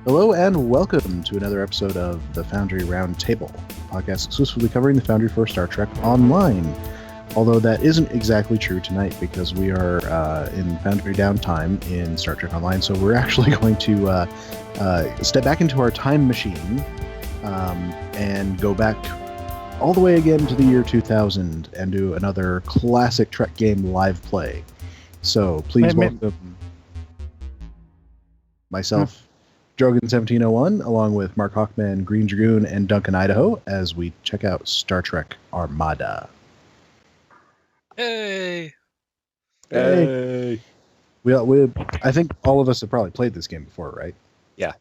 Hello and welcome to another episode of the Foundry Roundtable, podcast exclusively covering the Foundry for Star Trek Online. Although that isn't exactly true tonight because we are in Foundry downtime in Star Trek Online, so we're actually going to step back into our time machine and go back all the way again to the year 2000 and do another classic Trek game live play. So please welcome myself, Drogan1701, along with Markhawkman, Greendragoon, and DuncanIdaho as we check out Star Trek Armada. Hey! Hey! I think all of us have probably played this game before, right? Yeah.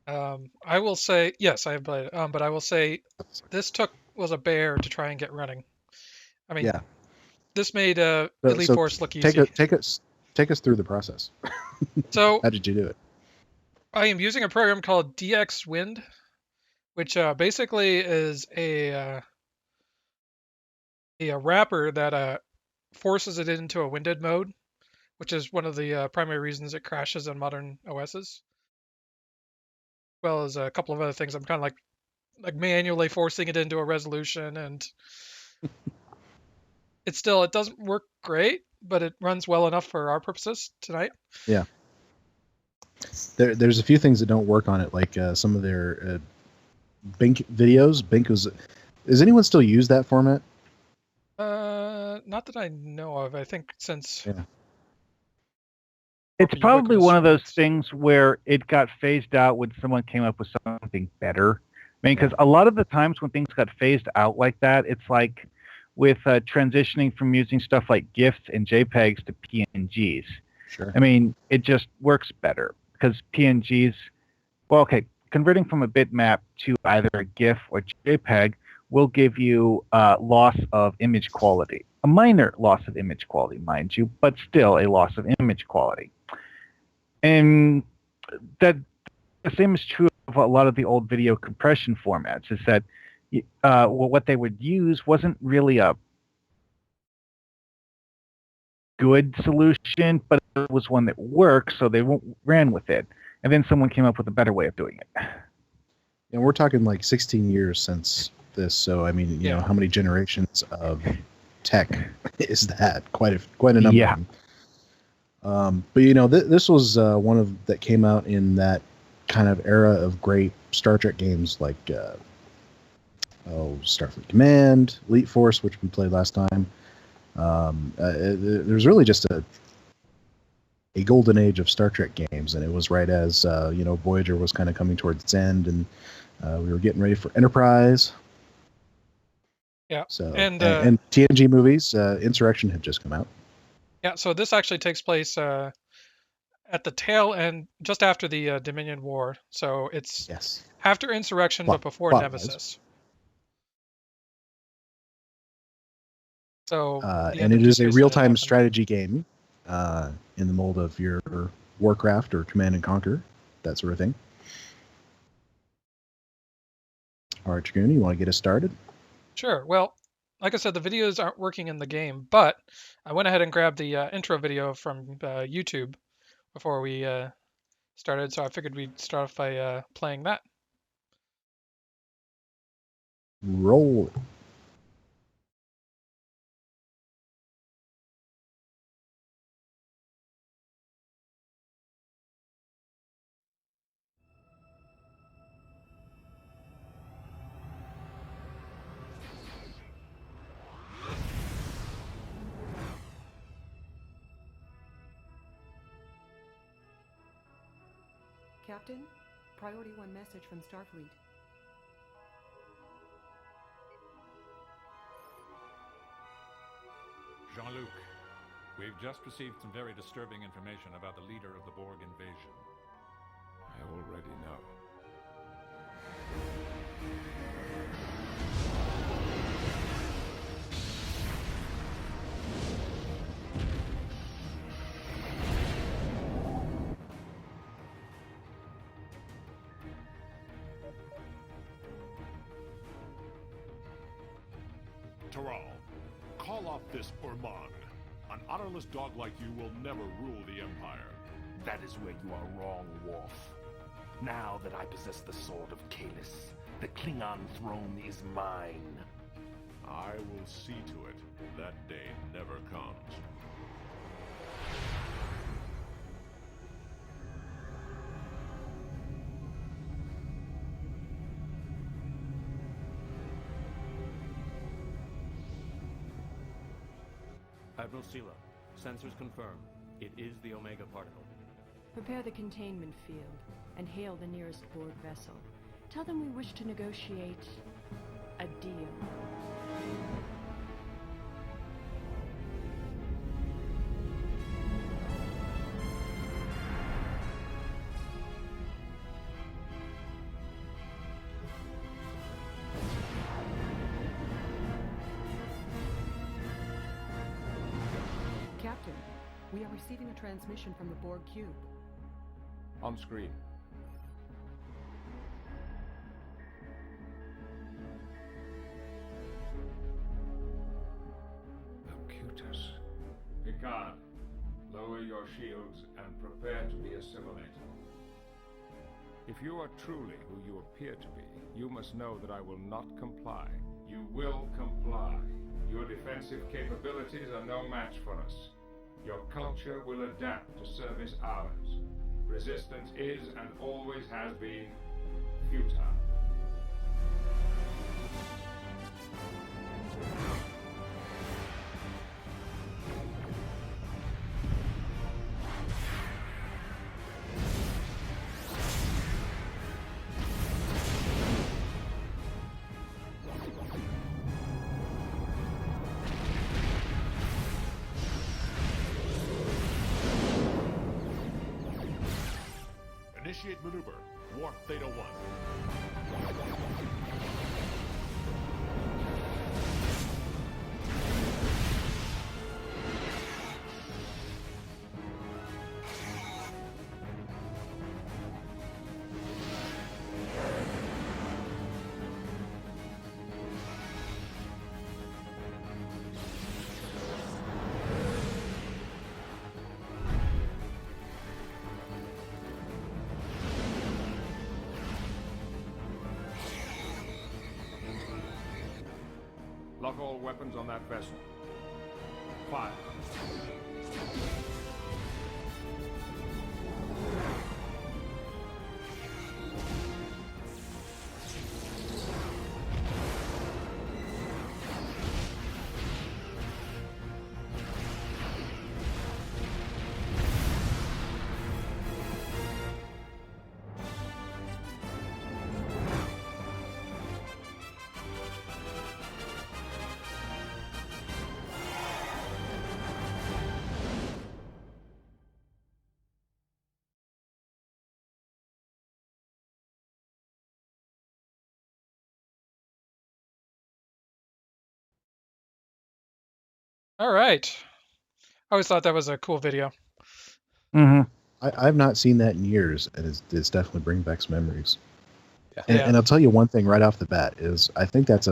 I will say, yes, I have played it, but I will say this was a bear to try and get running. I mean, yeah. This made Elite Force look easy. Take us through the process. So, how did you do it? I am using a program called DX Wind, which basically is a wrapper that forces it into a winded mode, which is one of the primary reasons it crashes on modern OSs. As well as a couple of other things. I'm kind of like manually forcing it into a resolution, and it doesn't work great, but it runs well enough for our purposes tonight. Yeah. There's a few things that don't work on it, like some of their Bink videos. Does anyone still use that format? Not that I know of. I think since it's probably one of those things where it got phased out when someone came up with something better. I mean, because a lot of the times when things got phased out like that, it's like with transitioning from using stuff like GIFs and JPEGs to PNGs. Sure. I mean, it just works better because PNGs, converting from a bitmap to either a GIF or JPEG will give you loss of image quality. A minor loss of image quality, mind you, but still a loss of image quality. And that the same is true of a lot of the old video compression formats, is that what they would use wasn't really a good solution, but it was one that worked, so they ran with it. And then someone came up with a better way of doing it. And we're talking like 16 years since this, so I mean, you know, how many generations of tech is that? Quite a number. Yeah. But you know, this was one of that came out in that kind of era of great Star Trek games like Starfleet Command, Elite Force, which we played last time. There's really just a golden age of Star Trek games, and it was right as Voyager was kind of coming towards its end, and we were getting ready for Enterprise. Yeah. So and TNG movies, Insurrection had just come out. Yeah. So this actually takes place at the tail end, just after the Dominion War. So it's after Insurrection, but before Nemesis. So and it is a real-time strategy game in the mold of your Warcraft or Command and Conquer, that sort of thing. All right, Dragoon, you want to get us started? Sure. Well, like I said, the videos aren't working in the game, but I went ahead and grabbed the intro video from YouTube before we started, so I figured we'd start off by playing that. Roll. Captain, Priority 1 message from Starfleet. Jean-Luc, we've just received some very disturbing information about the leader of the Borg invasion. I already know. Taral, call off this Urmand. An honorless dog like you will never rule the Empire. That is where you are wrong, Worf. Now that I possess the sword of Kalis, the Klingon throne is mine. I will see to it that day never comes. Admiral Sela, sensors confirm. It is the Omega particle. Prepare the containment field and hail the nearest Borg vessel. Tell them we wish to negotiate a deal. Captain, we are receiving a transmission from the Borg cube. On screen. Locutus. Picard, lower your shields and prepare to be assimilated. If you are truly who you appear to be, you must know that I will not comply. You will comply. Your defensive capabilities are no match for us. Your culture will adapt to service ours. Resistance is and always has been futile. Initiate maneuver. Warp Theta 1. Lock all weapons on that vessel. Fire. All right. I always thought that was a cool video. Mm-hmm. I've not seen that in years, and it's definitely bringing back some memories. Yeah. And I'll tell you one thing right off the bat is I think that's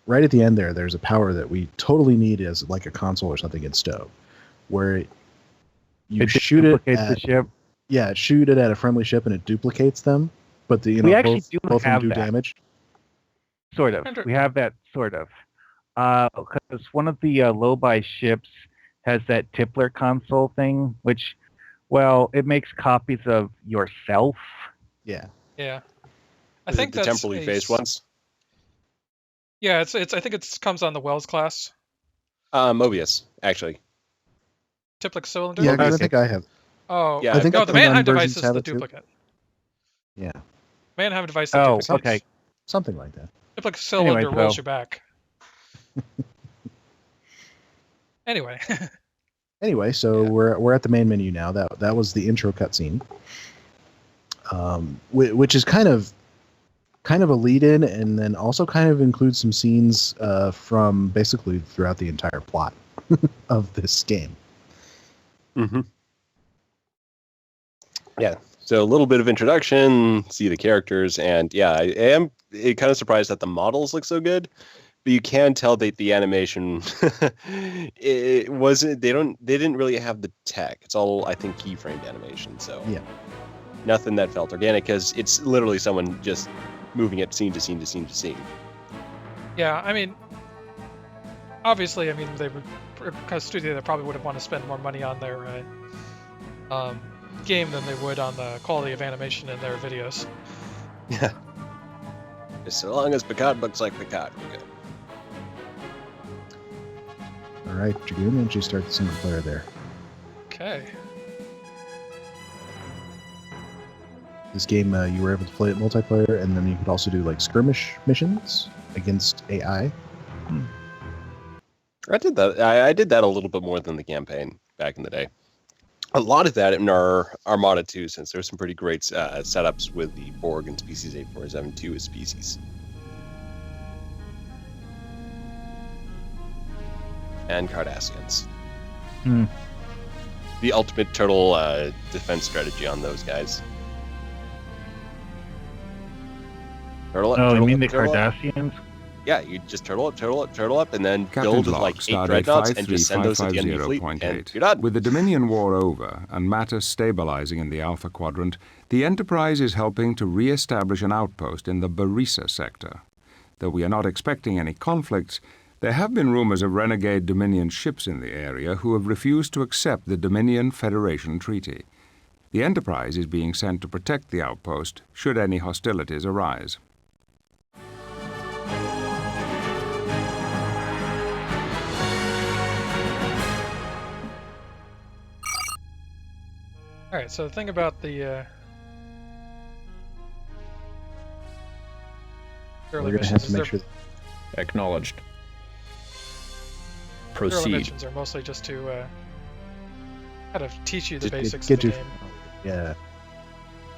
right at the end there's a power that we totally need as like a console or something in Stowe, where you shoot it at the ship. Yeah, shoot it at a friendly ship and it duplicates them, but We actually do both of them have do that. damage. Sort of. We have that sort of. Because one of the low-buy ships has that Tippler console thing, which, well, it makes copies of yourself. Yeah. Yeah. I Is think it the that's temporally phased ones? Yeah, it's. I think it comes on the Wells class. Mobius, actually. Tiplex cylinder. Yeah, because I think I have. Oh, Yeah, I think no, the the Mannheim Klingon device versions is have the it too. duplicate. Yeah. Mannheim device is the Oh, duplicate. okay. Something like that. Tiplex cylinder rolls so- you back. Anyway. Anyway, so Yeah. we're at the main menu now. That was the intro cutscene, which is kind of a lead-in, and then also kind of includes some scenes from basically throughout the entire plot of this game. Mm-hmm. Yeah. So a little bit of introduction, see the characters, and yeah, I am kind of surprised that the models look so good. But you can tell that the animation it wasn't. They didn't really have the tech. It's all, I think, keyframed animation. So Yeah. Nothing that felt organic, because it's literally someone just moving it scene to scene to scene to scene. Yeah, I mean, obviously, I mean, they would, because studio, they probably would have wanted to spend more money on their game than they would on the quality of animation in their videos. Yeah. Just so long as Picard looks like Picard, we're good. All right, Dragoon, why don't you start the single player there? Okay. This game, you were able to play it multiplayer, and then you could also do like skirmish missions against AI. I did that. I did that a little bit more than the campaign back in the day. A lot of that in our Armada 2, since there's some pretty great setups with the Borg and Species 8472 as species. And Cardassians. The ultimate turtle defense strategy on those guys. Turtle up, Oh, turtle you mean up, the turtle up. Cardassians? Yeah, you just turtle up, and then Captain build with Log, like 8 Stardate dreadnoughts and just send those to the enemy fleet, and 530.8. you're done. With the Dominion War over and matter stabilizing in the Alpha Quadrant, the Enterprise is helping to re-establish an outpost in the Barisa sector. Though we are not expecting any conflicts, there have been rumors of renegade Dominion ships in the area who have refused to accept the Dominion Federation Treaty. The Enterprise is being sent to protect the outpost should any hostilities arise. All right. So the thing about the early We're going to have missions to is make they're sure. Acknowledged. early Proceed. missions are mostly just to kind of teach you the Get- basics get of the you- game. Yeah.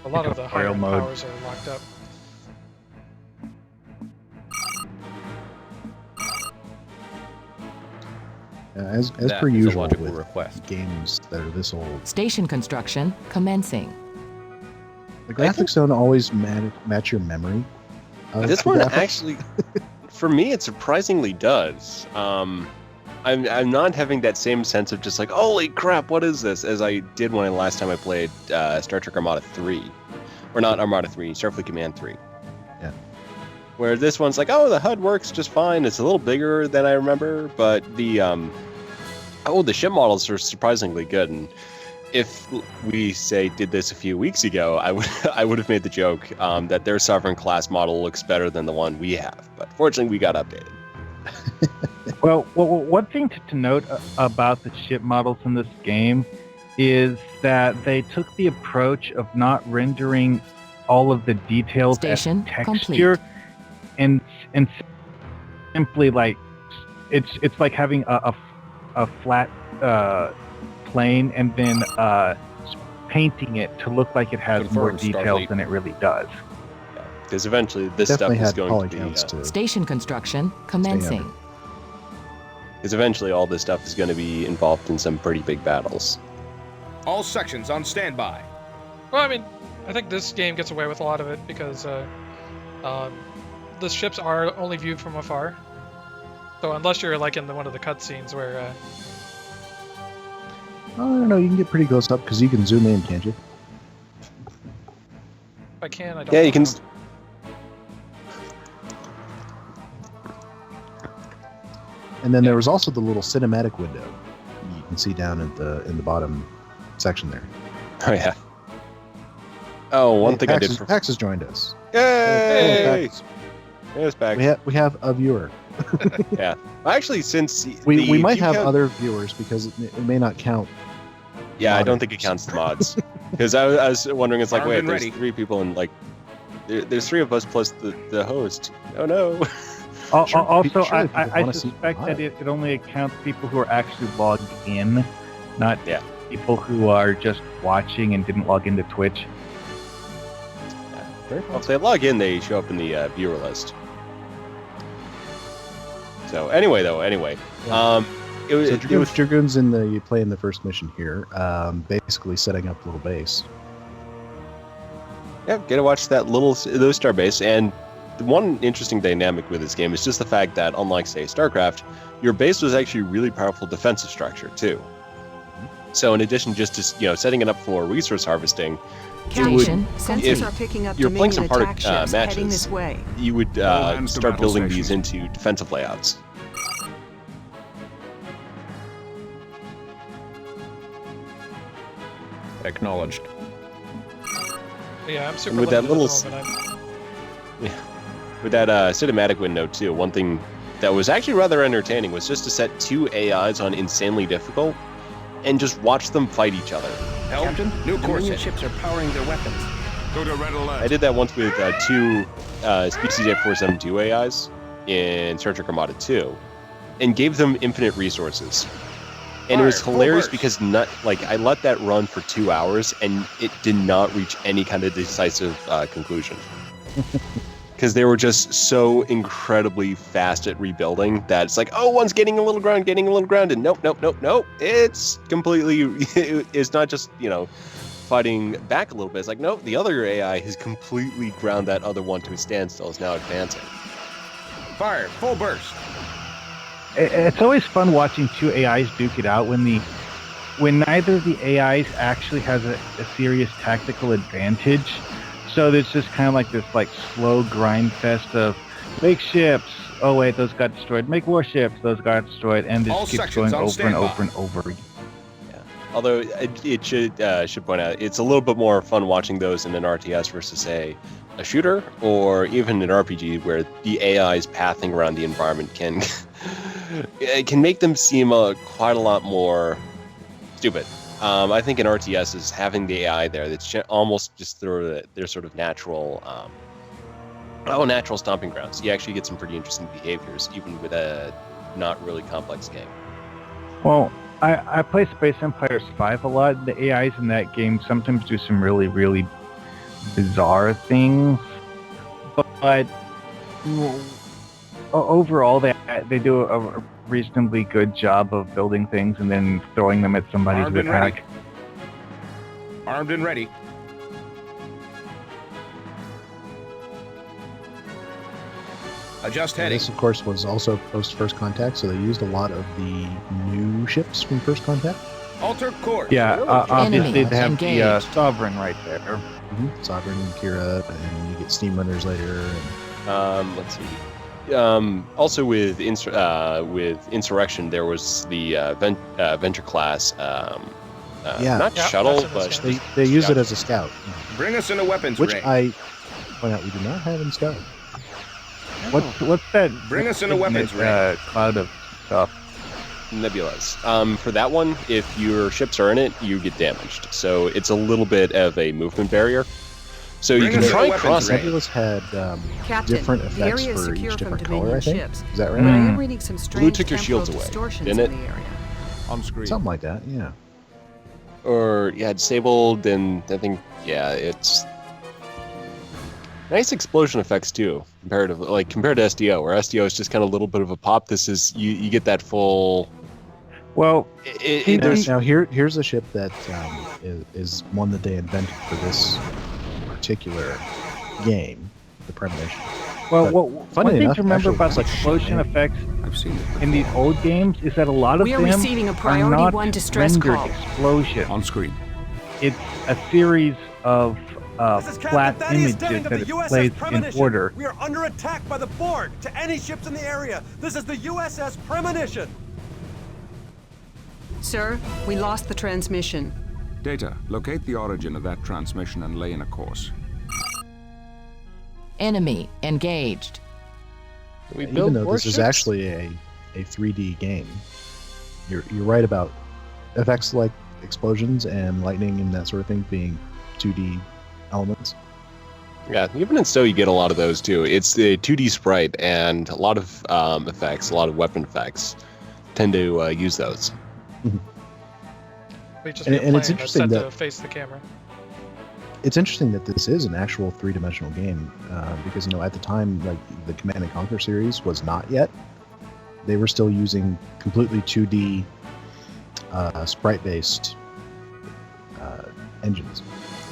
A lot of the higher tutorial mode. powers are locked up. As That per is a usual logical with request. games that are this old, Station construction commencing. the graphics don't always match your memory. of This the one graphics. actually, for me, it surprisingly does. I'm not having that same sense of just like, holy crap, what is this? As I did when last time I played Star Trek Armada 3, or not Armada 3, Starfleet Command 3. Yeah. Where this one's like, oh, the HUD works just fine. It's a little bigger than I remember, but the ship models are surprisingly good. And if we did this a few weeks ago, I would have made the joke that their Sovereign class model looks better than the one we have. But fortunately, we got updated. Well, one thing to note about the ship models in this game is that they took the approach of not rendering all of the details Station as texture, and simply like it's like having a flat plane and then painting it to look like it has more Confirmed, details Starfleet. than it really does. Because eventually this Definitely stuff is had going to be... polycounts to Station construction commencing. Because eventually all this stuff is going to be involved in some pretty big battles. All sections on standby. Well, I mean, I think this game gets away with a lot of it because the ships are only viewed from afar. So unless you're like in one of the cutscenes where, I don't know. You can get pretty close up because you can zoom in, can't you? if I can, I don't. Yeah, you can... know. And then there was also the little cinematic window you can see down at in the bottom section there. Oh, yeah. Oh, one Hey, thing Pax I did has, for... Pax has joined us. Yay! Hey, Pax. There's back. We have a viewer. Yeah. Actually, since... We might do you have count- other viewers because it may not count. Yeah, I don't modern think it counts the mods. Because I was wondering, it's like, Armed wait, and there's ready. 3 people and like... There's 3 of us plus the host. Oh, no. Sure, Also, people I wanna see suspect that live. it only counts people who are actually logged in, not Yeah. people who are just watching and didn't log into Twitch. Well, if they log in, they show up in the viewer list. So anyway, it was... So it was Dragoon's you play in the first mission here, basically setting up a little base. Yeah, get to watch those star base. And the one interesting dynamic with this game is just the fact that, unlike, say, StarCraft, your base was actually a really powerful defensive structure, too. So in addition just to setting it up for resource harvesting, Sensors are picking up you're playing some Dominion hard attack ships heading matches, this way. you would hands to start battle building stations. these into defensive layouts. Acknowledged. Yeah, I'm super And with that limited little at the moment. With that cinematic window too, one thing that was actually rather entertaining was just to set 2 AIs on insanely difficult and just watch them fight each other. Captain, new course Dominion hit. ships are powering their weapons. Go to red alert. I did that once with 2 Species 8472 AIs in Star Trek Armada 2 and gave them infinite resources. And it was Fire, hilarious full because I let that run for 2 hours and it did not reach any kind of decisive conclusion. Because they were just so incredibly fast at rebuilding that it's like, oh, one's getting a little ground, and nope. It's completely, it's not just, fighting back a little bit. It's like, nope, the other AI has completely ground that other one to a standstill, is now advancing. Fire, full burst. It's always fun watching 2 AIs duke it out when neither of the AIs actually has a serious tactical advantage. So there's just kind of like this slow grind fest of make ships. Oh wait, those got destroyed. Make warships. Those got destroyed, and this All keeps sections going on over and standby. over and over again. Yeah. Although it should point out, it's a little bit more fun watching those in an RTS versus say a shooter or even an RPG where the AI's pathing around the environment can it can make them seem quite a lot more stupid. I think in RTS is having the AI there that's almost just their sort of natural stomping grounds. You actually get some pretty interesting behaviors even with a not really complex game. Well, I play Space Empires 5 a lot. The AIs in that game sometimes do some really, really bizarre things, but overall they do a reasonably good job of building things and then throwing them at somebody Armed to and ready. attack. Armed and ready. Adjust And heading. this, of course, was also post First Contact, so they used a lot of the new ships from First Contact. Alter course. Yeah, obviously Enemy they have the engaged. Sovereign right there. Sovereign and Kira, and you get Steam Runners later. And Let's see. Also with Insurrection, there was the Venture class. Not Yeah, shuttle, that's but what it's they use it as a scout, Bring us into weapons which range. I point out we do not have in Scout. What's that? Bring us into weapons range. Cloud of stuff. Nebulas. For that one, if your ships are in it, you get damaged. So it's a little bit of a movement barrier. So you Bring can us try into and weapons cross. range. Nebulas had Captain, different the effects area is for secure each from different color, I Dominion think. ships, Is that but I am right? reading some Blue strange took your temporal shields away, distortions didn't in it? the area. On screen. Something like that, yeah. Or disabled, and I think it's nice explosion effects too. Compared to SDO, where SDO is just kind of a little bit of a pop. This is you get that full. Well, Now here's a ship that is one that they invented for this particular game, the Premonition. Well, But one funny thing enough, to remember actually, about it's the like explosion shit. effects I've seen it. in these old games is that a lot of We are them receiving a priority are not 1 distress rendered call. explosions. On screen. It's a series of This is flat Captain Thaddeus images Denning that of it the USS plays in Premonition. order. We are under attack by the Borg. To any ships in the area, this is the USS Premonition. Sir, we lost the transmission. Data, locate the origin of that transmission and lay in a course. Enemy engaged. Even though this is actually a 3D game, you're right about effects like explosions and lightning and that sort of thing being 2D elements. Yeah, even in STO you get a lot of those too. It's the 2D sprite and a lot of effects, a lot of weapon effects tend to use those. We just And be a it's plane that's interesting set that- to face the camera. It's interesting that this is an actual 3-dimensional game because at the time, like the Command and Conquer series was not yet. They were still using completely 2D sprite-based engines.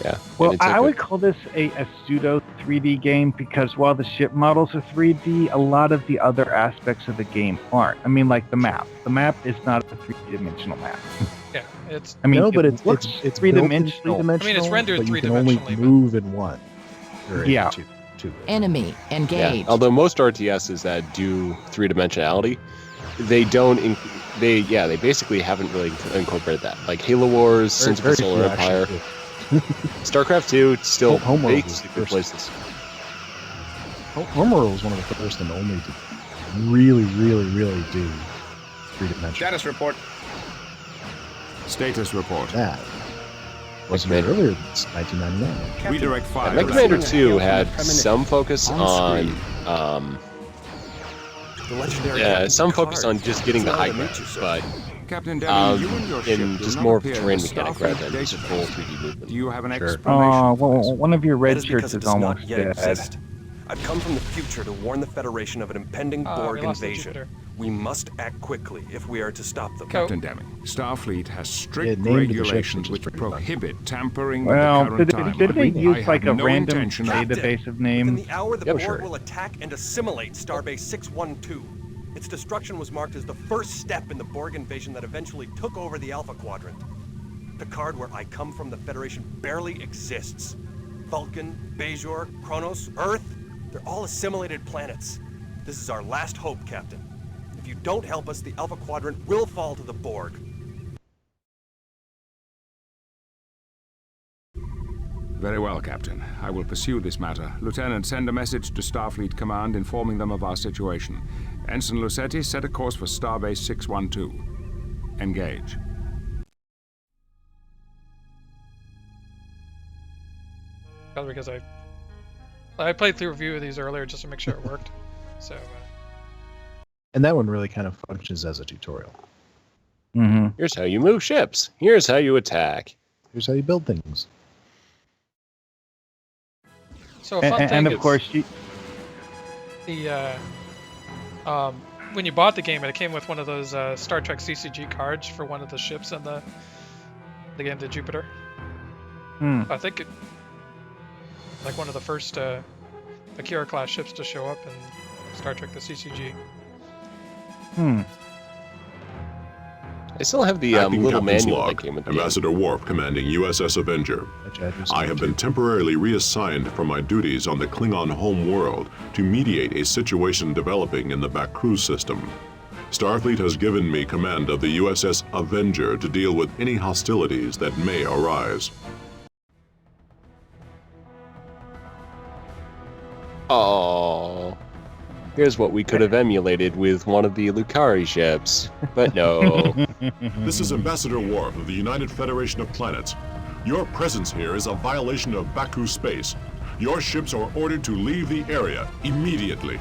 Yeah. Well, and it's I would call this a pseudo 3D game because while the ship models are 3D, a lot of the other aspects of the game aren't. I mean, like the map. The map is not a 3-dimensional map. Yeah, it's. I mean, no, but it's looks it's three-dimensional. I mean, it's rendered but you can only three-dimensionally, but- move in one. Or Yeah. Two. Enemy Yeah. engaged. Although most RTSs that do three-dimensionality, they don't. They basically haven't really incorporated that. Like Halo Wars, Sins of the Solar Empire, StarCraft 2 still Homeworld was basically first. replaces. Homeworld was one of the first and only to really do three-dimensional. Status report. Status report. That wasn't made earlier than 1999. Redirect fire. Mech Commander 2 had some focus on The legendary some focus on just getting the high ground, but Captain Deming, you and your ship in do just not more of a appear in terrain the mechanic Starfleet rather than just database. full 3D movement. Do you have an Sure. explanation for this? One of your That red is because shirts it is does not almost yet dead. exist. I've come from the future to warn the Federation of an impending Borg we lost the invasion. Jupiter. We must act quickly if we are to stop them. Captain Deming, Starfleet has strict named the ship, regulations which is which pretty fun. prohibit tampering Well, with the current did they timeline. use I like a have no random intention of- database of Within names? the hour, the Yep, Borg sure. will attack and assimilate Starbase 612. Its destruction was marked as the first step in the Borg invasion that eventually took over the Alpha Quadrant. Picard, where I come from, the Federation barely exists. Vulcan, Bajor, Kronos, Earth, they're all assimilated planets. This is our last hope, Captain. If you don't help us, the Alpha Quadrant will fall to the Borg. Very well, Captain. I will pursue this matter. Lieutenant, send a message to Starfleet Command informing them of our situation. Ensign Lucetti, set a course for Starbase 612. Engage. Probably because I played through a few of these earlier just to make sure it worked. So And that one really kind of functions as a tutorial. Mm-hmm. Here's how you move ships. Here's how you attack. Here's how you build things. so a fun thing And of is course, the when you bought the game, it came with one of those Star Trek CCG cards for one of the ships in the game, the Jupiter. I think it like one of the first Akira class ships to show up in Star Trek the CCG. I still have the Acting little Captain's manual log. that came with the game. Ambassador Worf commanding USS Avenger. I have been temporarily reassigned from my duties on the Klingon home world to mediate a situation developing in the Baku system. Starfleet has given me command of the USS Avenger to deal with any hostilities that may arise. Oh, here's what we could have emulated with one of the Lucari ships, but no. This is Ambassador Worf of the United Federation of Planets. Your presence here is a violation of Baku space. Your ships are ordered to leave the area immediately.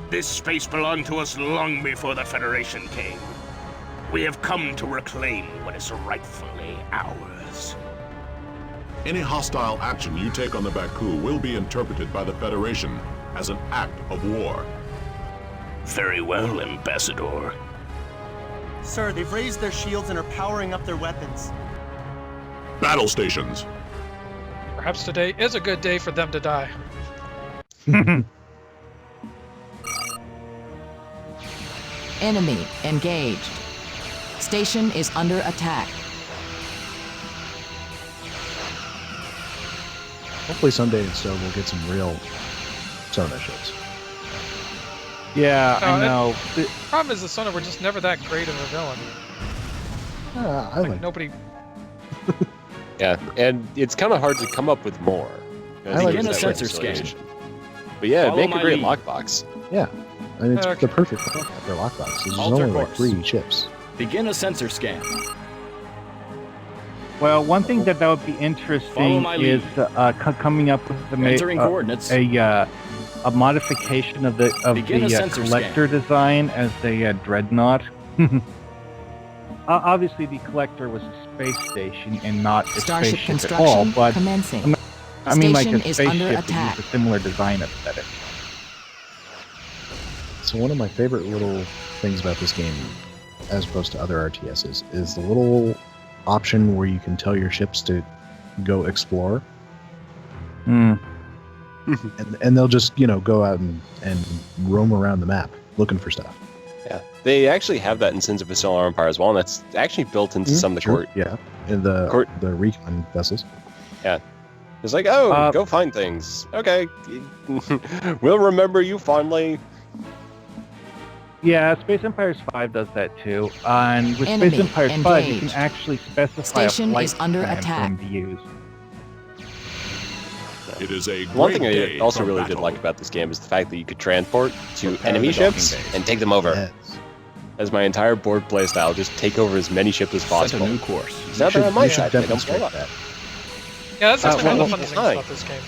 This space belonged to us long before the Federation came. We have come to reclaim what is rightfully ours. Any hostile action you take on the Baku will be interpreted by the Federation as an act of war. Very well, Ambassador. Sir, they've raised their shields and are powering up their weapons. Battle stations. Perhaps today is a good day for them to die. Enemy engaged. Station is under attack. Hopefully someday instead we'll get some real Sona ships. Yeah, No, I know. The problem is the Sona were just never that great of a villain. I like nobody. Yeah, and it's kind of hard to come up with more. I like Begin the sensor scan. But yeah, Follow make a my great lead. lockbox. Yeah, and it's Okay. the perfect for lockbox. There's Alter only like course. 3 ships. Begin a sensor scan. Well, one thing that would be Follow interesting my is coming up with Entering coordinates. a modification of the Begin a sensor collector design as a dreadnought. Obviously, the collector was a space station and not a Starship spaceship at all. construction But commencing. I mean, like Station a is under spaceship would attack. use a similar design aesthetic. So one of my favorite little things about this game, as opposed to other RTSs, is the little option where you can tell your ships to go explore. Hmm. and they'll just, go out and roam around the map looking for stuff. Yeah, they actually have that in Sins of a Solar Empire as well, and that's actually built into some of the court. Yeah, in the recon vessels. Yeah, it's like, go find things. Okay, we'll remember you fondly. Yeah, Space Empires 5 does that too. And with Enemy Space Empires 5, you can engaged. actually specify Station a flight is under plan attack. for them to use. It is a One great thing day I also for really battle. did like about this game is the fact that you could transport to Prepare enemy the docking ships base. and take them over. Yes. As my entire board playstyle, just take over as many ships as Set a possible. new course. It's not that on my You should side, they don't demonstrate blow up. that. Yeah, that's actually one of the well, funny things fine. about this game.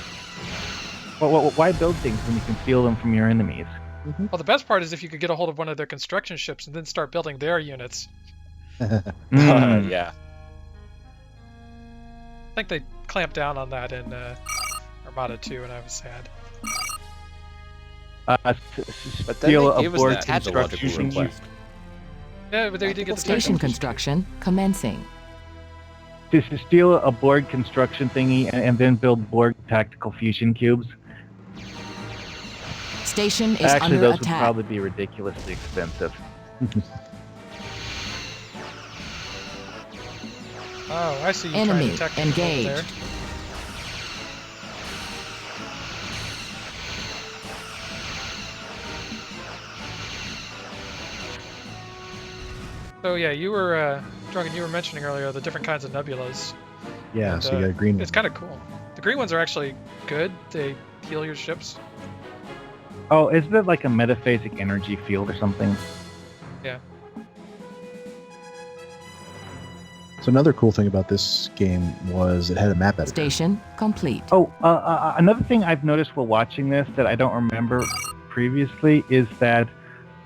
Well, why build things when you can steal them from your enemies? Well, the best part is if you could get a hold of one of their construction ships and then start building their units. Yeah. I think they clamped down on that in Armada 2, and I was sad. But then Steal they a gave us board that tactical construction thing. Yeah, but they did get the Station technical- construction commencing. To steal a Borg construction thingy and then build Borg tactical fusion cubes. Station is Actually, under those would attack. probably be ridiculously expensive. Oh, I see you Enemy trying to technical engaged. there. So yeah, you were, Drunken, you were mentioning earlier the different kinds of nebulas. Yeah, And, so you got a green It's one. kind of cool. The green ones are actually good. They heal your ships. Oh, isn't it like a metaphasic energy field or something? Yeah. So another cool thing about this game was it had a map editor. Station complete. Oh, another thing I've noticed while watching this that I don't remember previously is that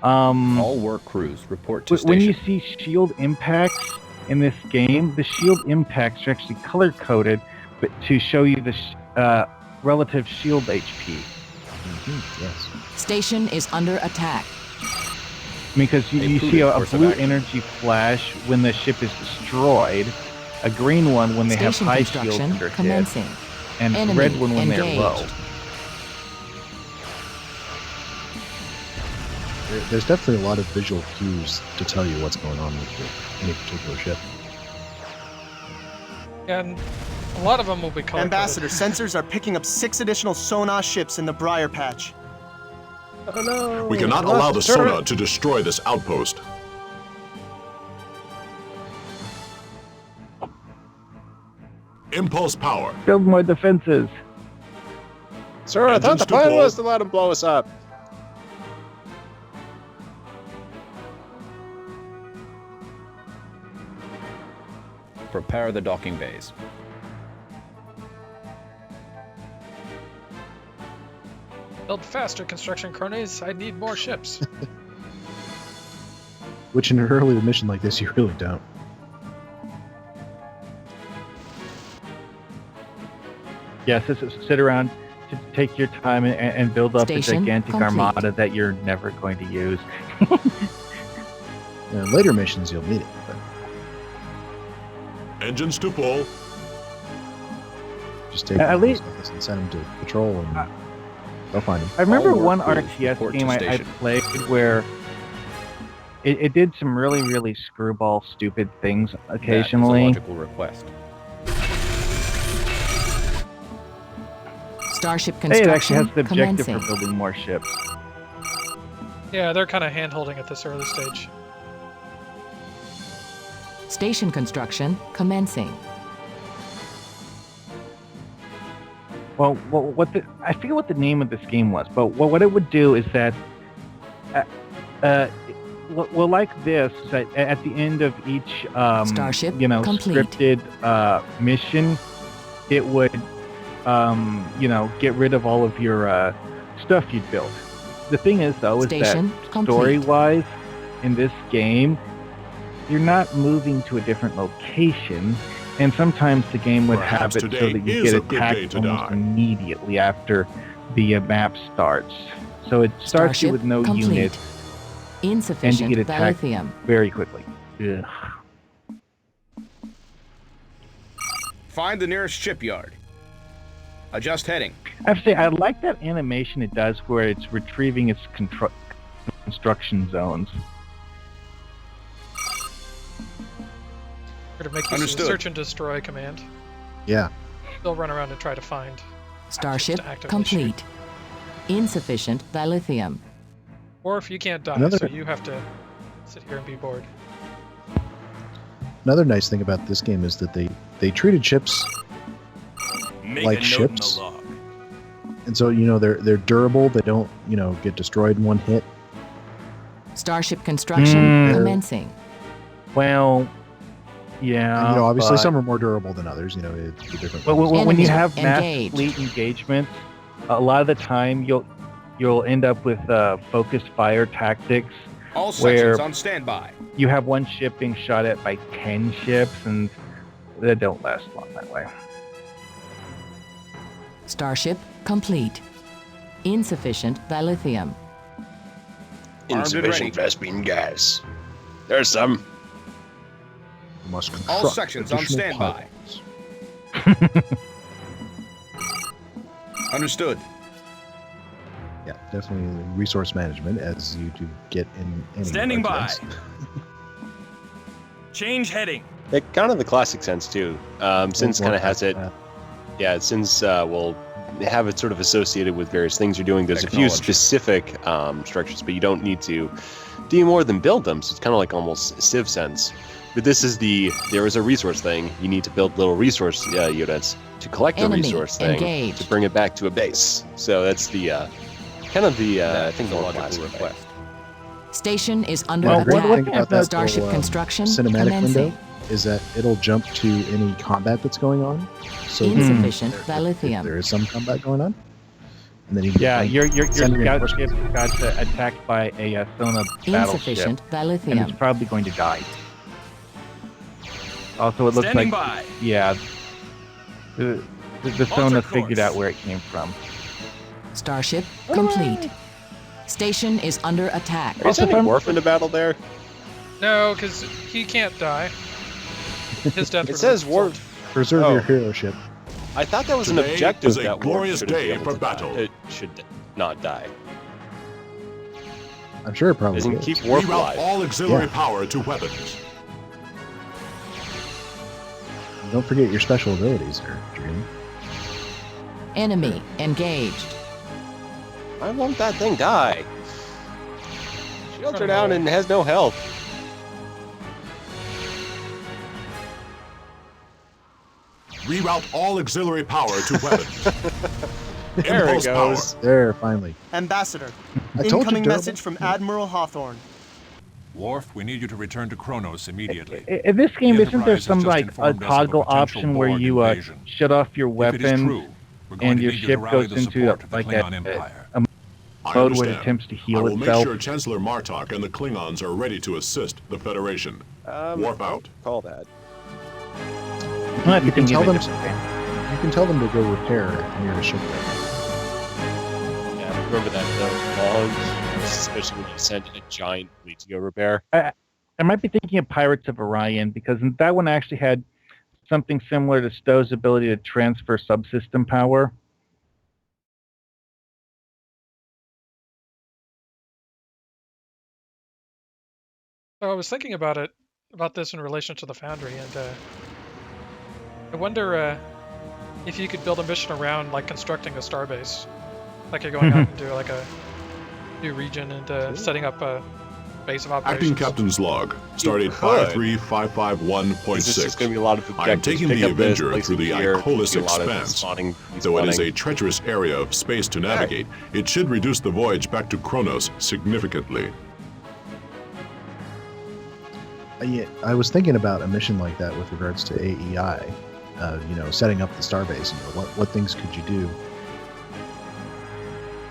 All work crews report to when you station. see shield impacts in this game, the shield impacts are actually color coded, but to show you the relative shield HP. Yes. Station is under attack. Because you prudent see a course of blue action. energy flash when the ship is destroyed, a green one when they have Station high shields construction that are hit, commencing. and Enemy red one when they're engaged. low. There's definitely a lot of visual cues to tell you what's going on with any particular ship. And a lot of them will be color Ambassador, sensors are picking up 6 additional sonar ships in the Briar Patch. Oh no! We cannot allow the sonar to destroy this outpost. Impulse power. Build more defenses. Sir, I thought Engines the to plan pull. was to let him blow us up. Prepare the docking bays. Build faster, construction cronies. I need more ships. Which in an early mission like this, you really don't. Yes, sit around, to take your time and build up Station a gigantic complete. armada that you're never going to use. In later missions, you'll need it. But Engines to pull. just take At one of least- those guys and send them to patrol and go find them. I remember All work one crews RTS report to game I station. played where it did some really, really screwball stupid things That is a occasionally. logical request. Starship Hey, it actually construction has the objective commencing. for building more ships. Yeah, they're kind of hand-holding at this early stage. Station construction commencing. Well, I forget what the name of this game was, but what it would do is that, like this, that at the end of each, Starship complete. scripted mission, it would, get rid of all of your stuff you'd built. The thing is, though, is Station that complete. story-wise, in this game, you're not moving to a different location. And sometimes the game would Perhaps have it so today that you is get a good day attacked to almost die. immediately after the map starts. So it starts you Starship with no complete. unit, and you Insufficient get attacked dilithium. very quickly. Ugh. Find the nearest shipyard. Adjust heading. Actually, I like that animation it does where it's retrieving its construction zones. We're to make this a search and destroy command. Yeah. They'll run around and try to find. Starship complete. Insufficient dilithium. Or if you can't die, so you have to sit here and be bored. Another nice thing about this game is that they treated ships like ships. And so, they're durable. They don't, get destroyed in one hit. Starship construction commencing. Well, yeah. And, obviously some are more durable than others. It's different. Well, when you have mass fleet engagements, a lot of the time you'll end up with focused fire tactics. All where sections on standby. You have one ship being shot at by 10 ships, and they don't last long that way. Starship complete. Insufficient dilithium. Insufficient Vespine gas. There's some. You must all sections on standby. Understood. Yeah, definitely resource management, as you do get in any Standing by. sense. Change heading. Kind of the classic sense too. Since kind of has it. Yeah, since we'll have it sort of associated with various things you're doing. There's a few specific structures, but you don't need to do more than build them. So it's kind of like almost Civ sense. But this is there is a resource thing. You need to build little resource units to collect the resource thing to bring it back to a base. So that's the kind of the I think the logical request. Station is under attack. About that Starship little, construction cinematic commencing. window is that it'll jump to any combat that's going on. So insufficient dilithium. There is some combat going on. And then your scout ship got attacked by a Sona insufficient battleship, dilithium. and it's probably going to die. Also, it looks Standing like by. the Sona figured out where it came from. Starship complete. Station is under attack. Is any Worf in the battle there? No, because he can't die. His death. It says Worf. Preserve your hero ship. I thought that was Today an objective is a that glorious Worf shouldn't be day able for to battle. die. It should not die. I'm sure it probably Doesn't is. keep Worf Reroute alive. all auxiliary power to weapons. Don't forget your special abilities there, Dream. Enemy engaged. I won't that thing die. Shields are down and has no health. Reroute all auxiliary power to weapons. There it Impulse goes. power. There, finally. Ambassador, I told you, incoming durable. message from Admiral Hawthorne. Worf, we need you to return to Kronos immediately. In this game, The isn't there Enterprise some has just like a informed us of a toggle potential option where Borg you invasion. shut off your If it is weapon true, we're going and to your need you to ship rally goes the into support of the like Klingon a Empire. I mode where it understand. attempts to I heal will make itself? sure Chancellor Martok and the Klingons are ready to assist the Federation. Warp out. Call that. You can tell them. You can tell them to go repair near a shipwreck. Yeah, remember that long, especially when you send a giant fleet to go repair. I might be thinking of Pirates of Orion, because that one actually had something similar to Stowe's ability to transfer subsystem power. So I was thinking about this in relation to the Foundry, and I wonder if you could build a mission around like constructing a starbase, like you're going out into like a new region and setting up a base of operations. Acting Captain's Log. Stardate 53551.6. This is going to be a lot of I am objectives. taking Pick the up this, Avenger place through the it here, Icolis do a lot of Expanse. spawning, Though it is a treacherous area of space to navigate, it should reduce the voyage back to Kronos significantly. Yeah, I was thinking about a mission like that with regards to AEI. Setting up the starbase. What things could you do?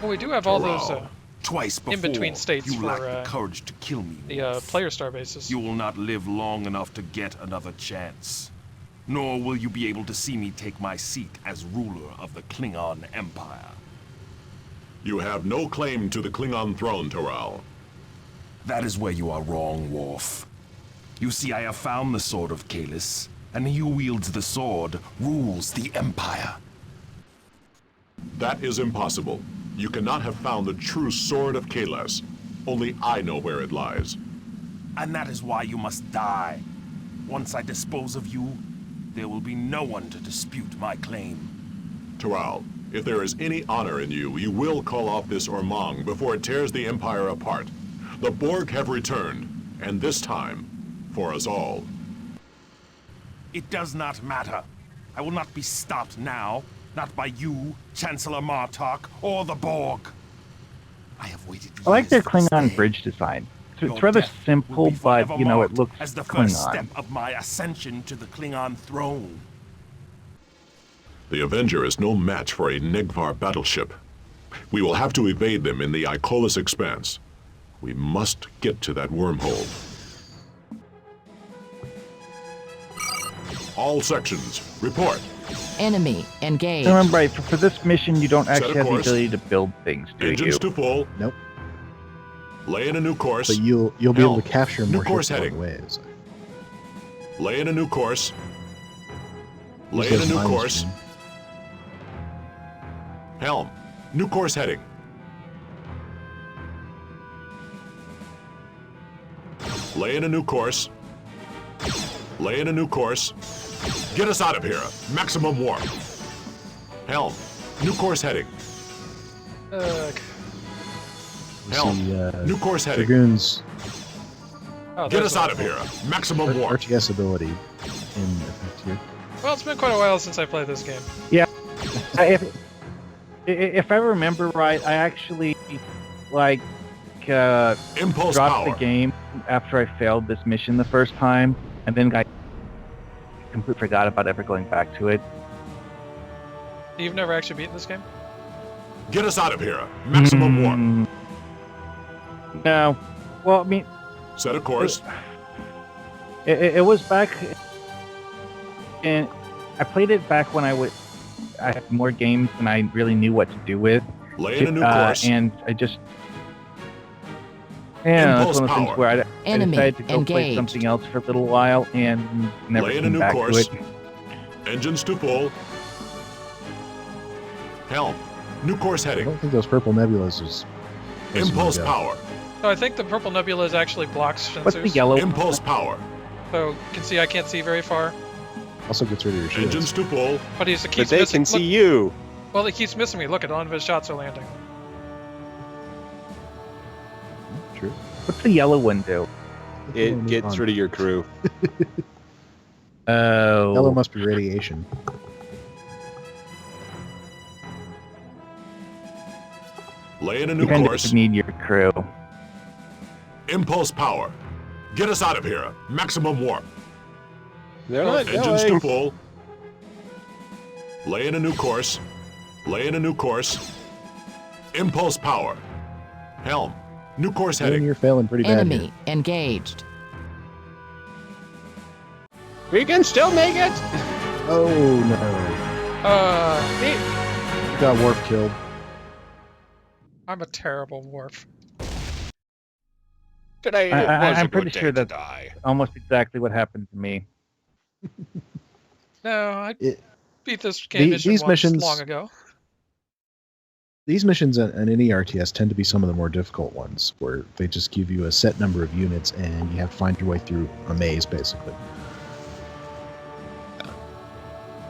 Well, we do have all those Twice before, in-between states you for lacked the courage to kill me. the player starbases. You will not live long enough to get another chance. Nor will you be able to see me take my seat as ruler of the Klingon Empire. You have no claim to the Klingon throne, Toral. That is where you are wrong, Worf. You see, I have found the Sword of Kalis, and he who wields the sword rules the Empire. That is impossible. You cannot have found the true sword of Kalas. Only I know where it lies. And that is why you must die. Once I dispose of you, there will be no one to dispute my claim. Toral, if there is any honor in you, you will call off this Ormang before it tears the Empire apart. The Borg have returned, and this time, for us all. It does not matter. I will not be stopped now. Not by you, Chancellor Martok, or the Borg. I have waited. I like their Klingon bridge design. It's rather simple, but, you know, it looks as the first Klingon. step of my ascension to the Klingon throne. The Avenger is no match for a Negvar battleship. We will have to evade them in the Icolas Expanse. We must get to that wormhole. All sections, report. Enemy engaged. Remember, right, for this mission, you don't Set actually a have the course. ability to build things, do Engines you? to full. Nope. Lay in a new course. But you'll be able Helm. to capture New more course ships along heading. the ways. Lay in a new course. Use Lay in a those new minus course. one. Helm. New course heading. Lay in a new course. Lay in a new course. Get us out of here. Maximum warp. Helm. New course heading. You Helm. see, New course heading. Dragoons Get us out of here. Maximum warp. RTS ability in effect here. Well, it's been quite a while since I played this game. Yeah. If I remember right, I actually, like, Impulse dropped power. the game after I failed this mission the first time, and then I completely forgot about ever going back to it. You've never actually beaten this game? Get us out of here. Maximum warp. No. Well, I mean... Set a course. It was back... And I played it back when I had more games than I really knew what to do with. Lay in a new course. And I just... Yeah, that's one of the things power. where I Enemy decided to go play engaged. something else for a little while and never Lay in a came new back course. to it. Engines to full. Helm. New course I heading. don't think those purple nebulas is... Impulse power. No, I think the purple nebula is actually blocks sensors. What's the yellow? Impulse power. So you can see I can't see very far. Also gets rid of your shields. Engines to full. But he But keeps they missing. can see you. Well, he keeps missing me. Look at none of his shots are landing. True. What's the yellow one do? It gets rid of your crew. Oh. Yellow must be radiation. Lay in a You new kind course. of need your crew. Impulse power. Get us out of here. Maximum warp. They're not Engines going. to full. Lay in a new course. Lay in a new course. Impulse power. Helm. New course And heading. you're failing pretty bad Enemy here. engaged. We can still make it. Oh no. Me. Got warp killed. I'm a terrible warp. Today it was a I'm good pretty day sure to that's die. almost exactly what happened to me. No, I It- beat this game mission these once missions- long ago. These missions in any RTS tend to be some of the more difficult ones, where they just give you a set number of units and you have to find your way through a maze, basically.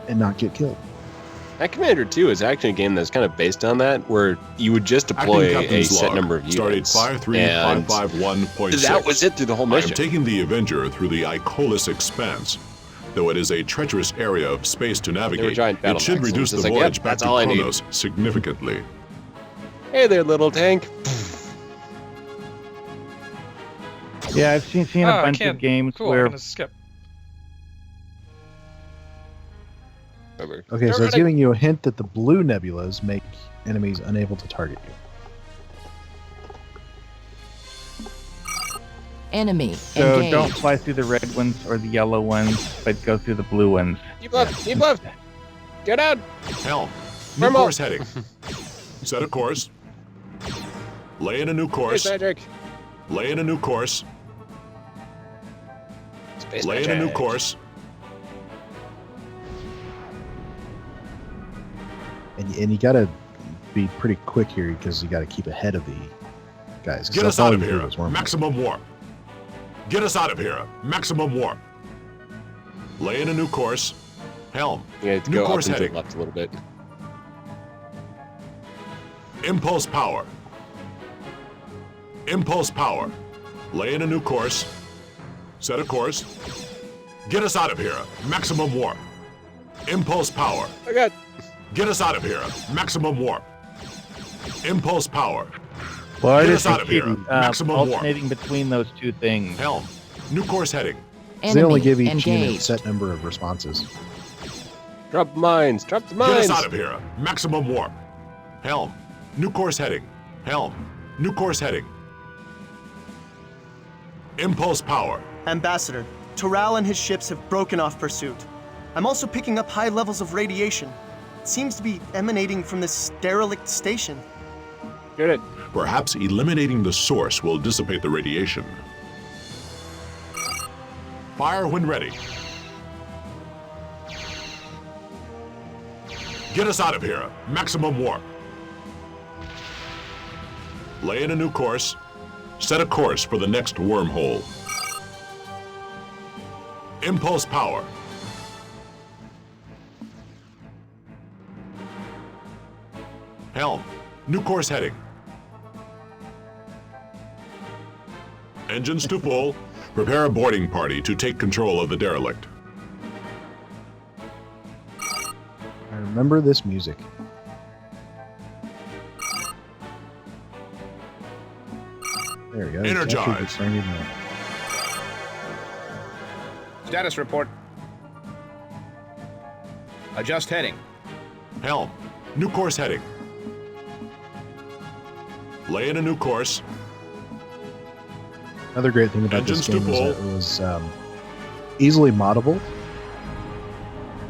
And not get killed. That Commander 2 is actually a game that's kind of based on that, where you would just deploy Acting a Captain's set log. number of units. Stardate and 53551.6. that was it through the whole I am mission. taking the Avenger through the Icolas Expanse. Though it is a treacherous area of space to navigate, giant battle it should maxims. reduce the It's like, voyage yep, back that's to all I need. Kronos significantly. Hey there, little tank. Yeah, I've seen Oh, a I bunch can't. of games Cool, I'm where gonna skip. Okay, so They're it's running- giving you a hint that the blue nebulas make enemies unable to target you. Enemy so engaged. don't fly through the red ones or the yellow ones, but go through the blue ones. Keep left, keep left. Get out. Helm. New Thermal. course heading. Set a course. Lay in a new Space course. magic. Lay in a new course. Space Lay in a new magic. course. And you gotta be pretty quick here because you gotta keep ahead of the guys. Get us out of here. Maximum warp. Get us out of here. Maximum warp. Lay in a new course. Helm. You have to new go course up and to heading. the left a little bit. Impulse power. Impulse power. Lay in a new course. Set a course. Get us out of here. Maximum warp. Impulse power. Oh god. Get us out of here. Maximum warp. Impulse power. Why Get does us out it of keep here. Maximum warp. alternating between those two things? Helm. New course heading. They only give each unit a set number of responses. Drop mines. Drop the mines. Get us out of here. Maximum warp. Helm. New course heading. Helm. New course heading. Impulse power. Ambassador, Toral and his ships have broken off pursuit. I'm also picking up high levels of radiation. It seems to be emanating from this derelict station. Get it. Perhaps eliminating the source will dissipate the radiation. Fire when ready. Get us out of here. Maximum warp. Lay in a new course. Set a course for the next wormhole. Impulse power. Helm. New course heading. Engines to full. Prepare a boarding party to take control of the derelict. I remember this music. There we go. Energize. Status report. Adjust heading. Helm. New course heading. Lay in a new course. Another great thing about Engines this game to is that it was easily moddable.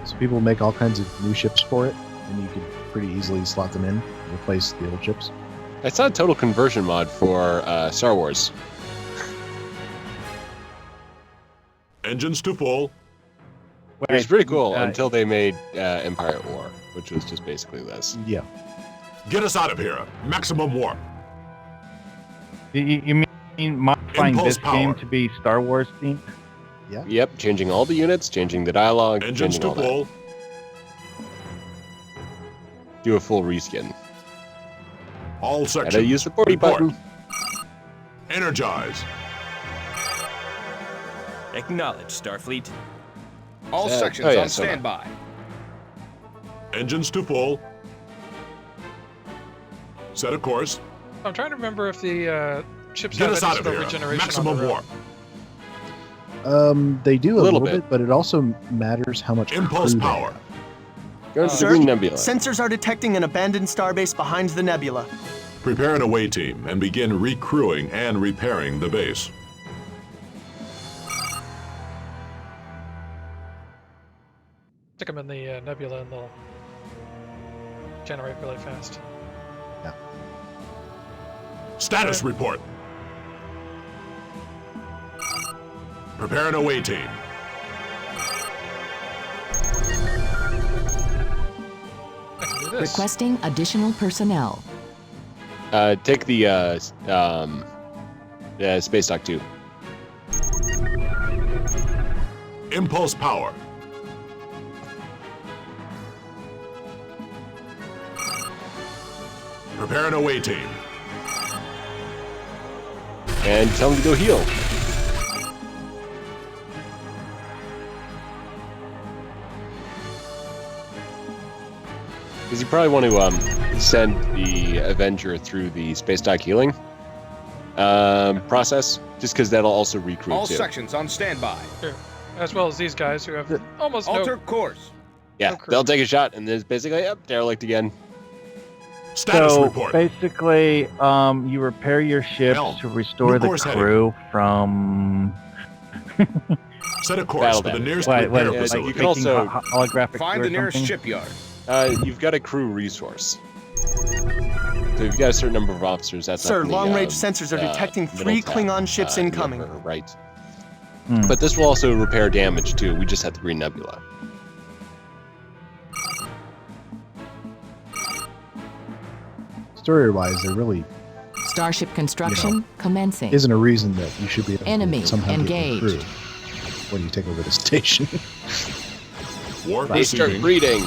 So people make all kinds of new ships for it, and you could pretty easily slot them in, replace the old ships. I saw a total conversion mod for Star Wars. Engines to full. It was pretty cool until they made Empire at War, which was just basically this. Yeah. Get us out of here. Maximum warp. You mean modifying Impulse this game power. to be Star Wars themed? Yeah. Yep, changing all the units, changing the dialogue, Engines changing to all that. full. Do a full reskin. All sections. Gotta use the 40 report. button. Energize. Acknowledge, Starfleet. All Yeah. sections Oh, yeah, on so standby. Engines to full. Set a course. I'm trying to remember if the ships Get have us any out of sort of here. regeneration Maximum on their warp. own. They do a Little little bit. bit, but it also matters how much Impulse crew they power. have. Go to the Sir, Green Nebula. sensors are detecting an abandoned starbase behind the nebula. Prepare an away team and begin recrewing and repairing the base. Stick them in the nebula and they'll generate really fast. Yeah. Status report. Prepare an away team. I can do this. Requesting additional personnel. Take the Space Dock 2. Impulse power. Prepare an away team. And tell them to go heal. Because you probably want to send the Avenger through the Space Dock healing process, just because that'll also recruit All too. sections on standby. Sure. As well as these guys who have almost Alter no... course. Yeah, crew. they'll take a shot, and then it's basically, yep, derelict again. Status So report. basically, you repair your ships Helm. to restore New the course heading. crew from. Set a course Battle for the damage. nearest What, repair Yeah, facility. you can also holographic Find or the nearest something? shipyard. You've got a crew resource. So you've got a certain number of officers. That's Sir, up in the, long-range sensors are detecting middle 3 tab, Klingon ships in the incoming. upper right. Hmm. But this will also repair damage too. We just had the Green Nebula. story-wise, there really Starship construction commencing. isn't a reason that you should be able Enemy to somehow engaged. get through when you take over the station. They start breeding.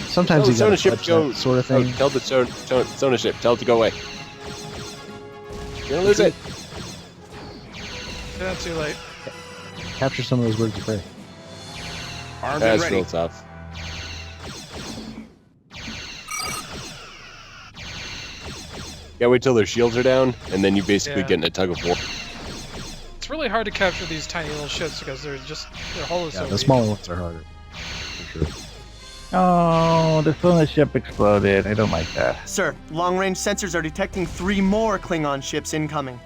Sometimes you tell gotta the ship touch go. that sort of thing. Tell the Sona ship. Tell it to go away. You're gonna lose it. Yeah, too late. Capture some of those birds of prey. Armed and That's ready. real tough. Yeah, wait till their shields are down, and then you basically get in a tug of war. It's really hard to capture these tiny little ships because their hull is so The weak. smaller ones are harder. For sure. Oh, the Sona ship exploded. I don't like that. Sir, long-range sensors are detecting 3 more Klingon ships incoming.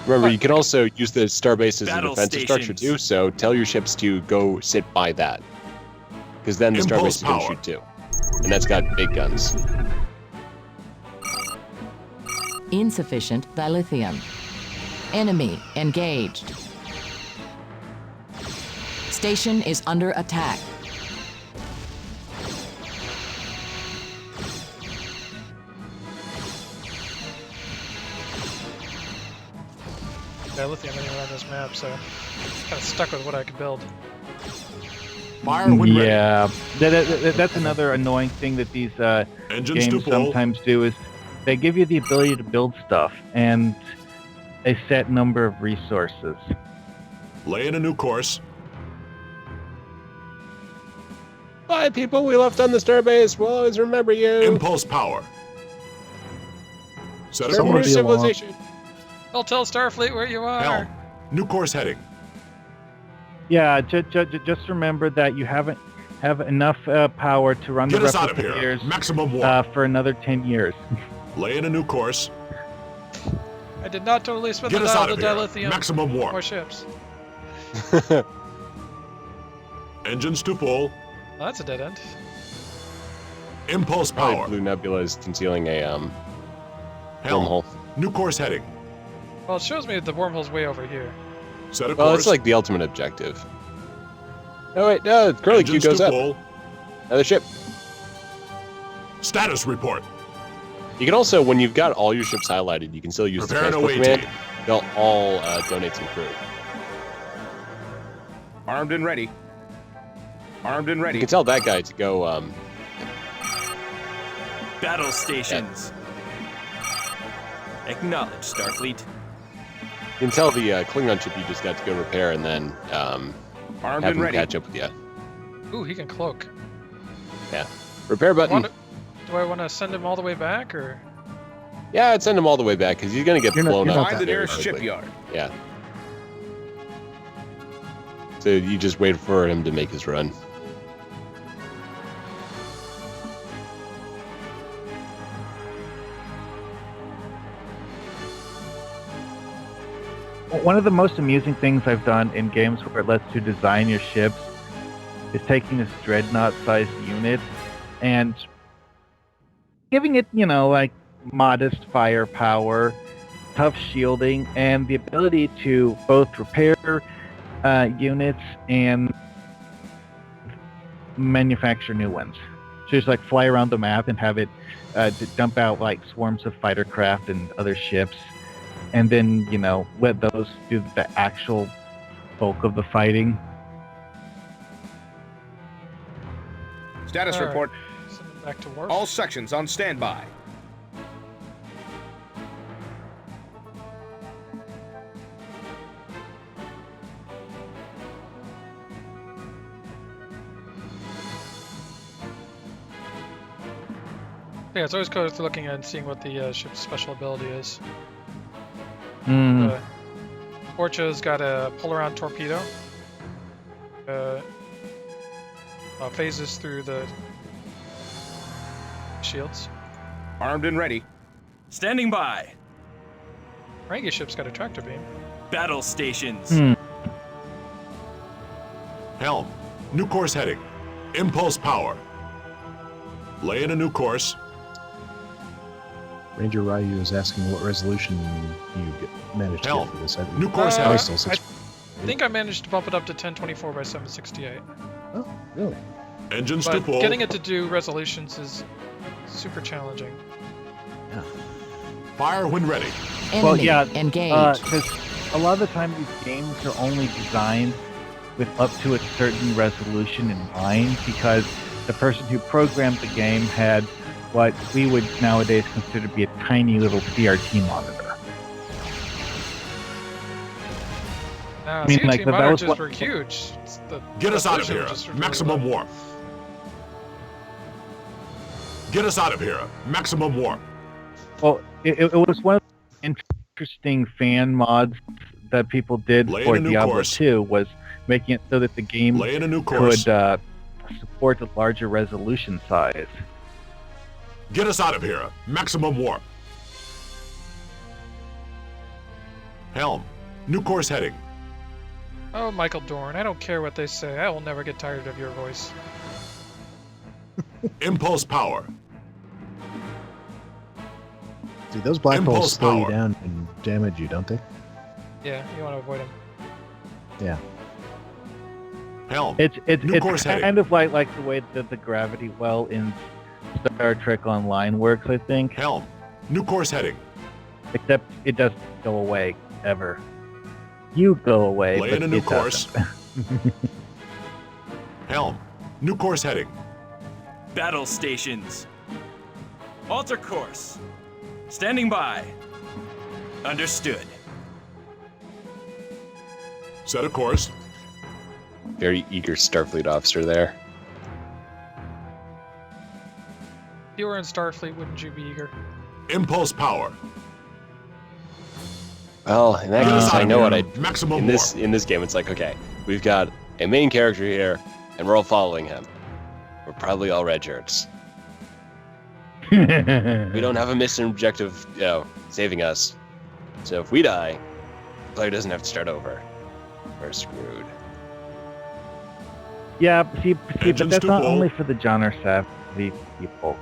Remember, you can also use the starbase as a Battle defensive structure stations. too, so tell your ships to go sit by that. Because then the Impulse starbase is going to power. shoot too. And that's got big guns. Insufficient dilithium. Enemy engaged. Station is under attack. Yeah, lithium anywhere on this map, so kind of stuck with what I could build. Fire when ready. Yeah, that's another annoying thing that these Engines to games pull. sometimes do is they give you the ability to build stuff and a set number of resources. Lay in a new course. Bye, people we left on the starbase. We'll always remember you. Impulse power. Set a Remember course. civilization. I'll tell Starfleet where you are. Helm. New course heading. Yeah, just remember that you haven't have enough power to run Get the us out of here. replicators Maximum warp. for another 10 years. Lay in a new course. I did not totally spin Get the us dial out to of here. dilithium. Maximum warp. More ships. Engines to full. Well, that's a dead end. Impulse Probably power. Blue Nebula is concealing a Helm. wormhole. New course heading. Well, it shows me the wormhole's way over here. Set a Well, course. it's like the ultimate objective. Oh wait, no, Curly Q Engines goes to up. full. Another ship. Status report. You can also, when you've got all your ships highlighted, you can still use Prepare the an transport away command. team. They'll all donate some crew. Armed and ready. Armed and You ready. can tell that guy to go. Battle stations. Acknowledge, Starfleet. You can tell the Klingon ship you just got to go repair, and then Armed have and him ready. catch up with you. Ooh, he can cloak. Yeah. Repair button. Do I want to send him all the way back, or? Yeah, I'd send him all the way back because he's gonna get blown up. Find the very nearest quickly. shipyard. Yeah. So you just wait for him to make his run. One of the most amusing things I've done in games where it lets you design your ships is taking this dreadnought-sized unit and giving it, like modest firepower, tough shielding, and the ability to both repair units and manufacture new ones. So just like fly around the map and have it dump out like swarms of fighter craft and other ships. And then, let those do the actual bulk of the fighting. Status All right. report. Send him back to Worf. All sections on standby. Yeah, it's always good looking at and seeing what the ship's special ability is. Mm. Orcha's got a pull-around torpedo. Phases through the shields. Armed and ready. Standing by. Rangy ship's got a tractor beam. Battle stations. Helm. New course heading. Impulse power. Lay in a new course. Ranger Ryu is asking what resolution you managed to Helm. get for this. New course Uh, heading. Still I think I managed to bump it up to 1024 by 768. Oh, really? Engines but to full. getting it to do resolutions is super challenging. Yeah. Fire when ready. Enemy engaged. Because a lot of the time these games are only designed with up to a certain resolution in mind, because the person who programmed the game had what we would nowadays consider to be a tiny little CRT monitor. Now, I mean, CRT like, that was monitors what- were huge. It's the Get us out of resolution here. was just really Maximum low. warp. Get us out of here. Maximum warp. Well, it was one of the interesting fan mods that people did Lay in for a new Diablo course. 2 was making it so that the game Lay in a new could course. support a larger resolution size. Get us out of here. Maximum warp. Helm. New course heading. Oh, Michael Dorn, I don't care what they say. I will never get tired of your voice. Impulse power. See, those black holes Impulse slow you power. down and damage you, don't they? Yeah, you want to avoid them. Yeah. Helm. It's New course kind heading. of like the way that the gravity well in Star Trek Online works, I think. Helm. New course heading. Except it doesn't go away ever. You go away, Lay but in a new it course. doesn't. Helm. New course heading. Battle stations. Alter course. Standing by. Understood. Set a course. Very eager Starfleet officer there. If you were in Starfleet, wouldn't you be eager? Impulse power. Well, in that Get us case, out I of know here. what I. Maximum In this game, it's like, okay, we've got a main character here, and we're all following him. We're probably all red shirts. We don't have a mission objective, saving us. So if we die, the player doesn't have to start over. We're screwed. Yeah, but Engines that's to not full. only for the genre savvy people.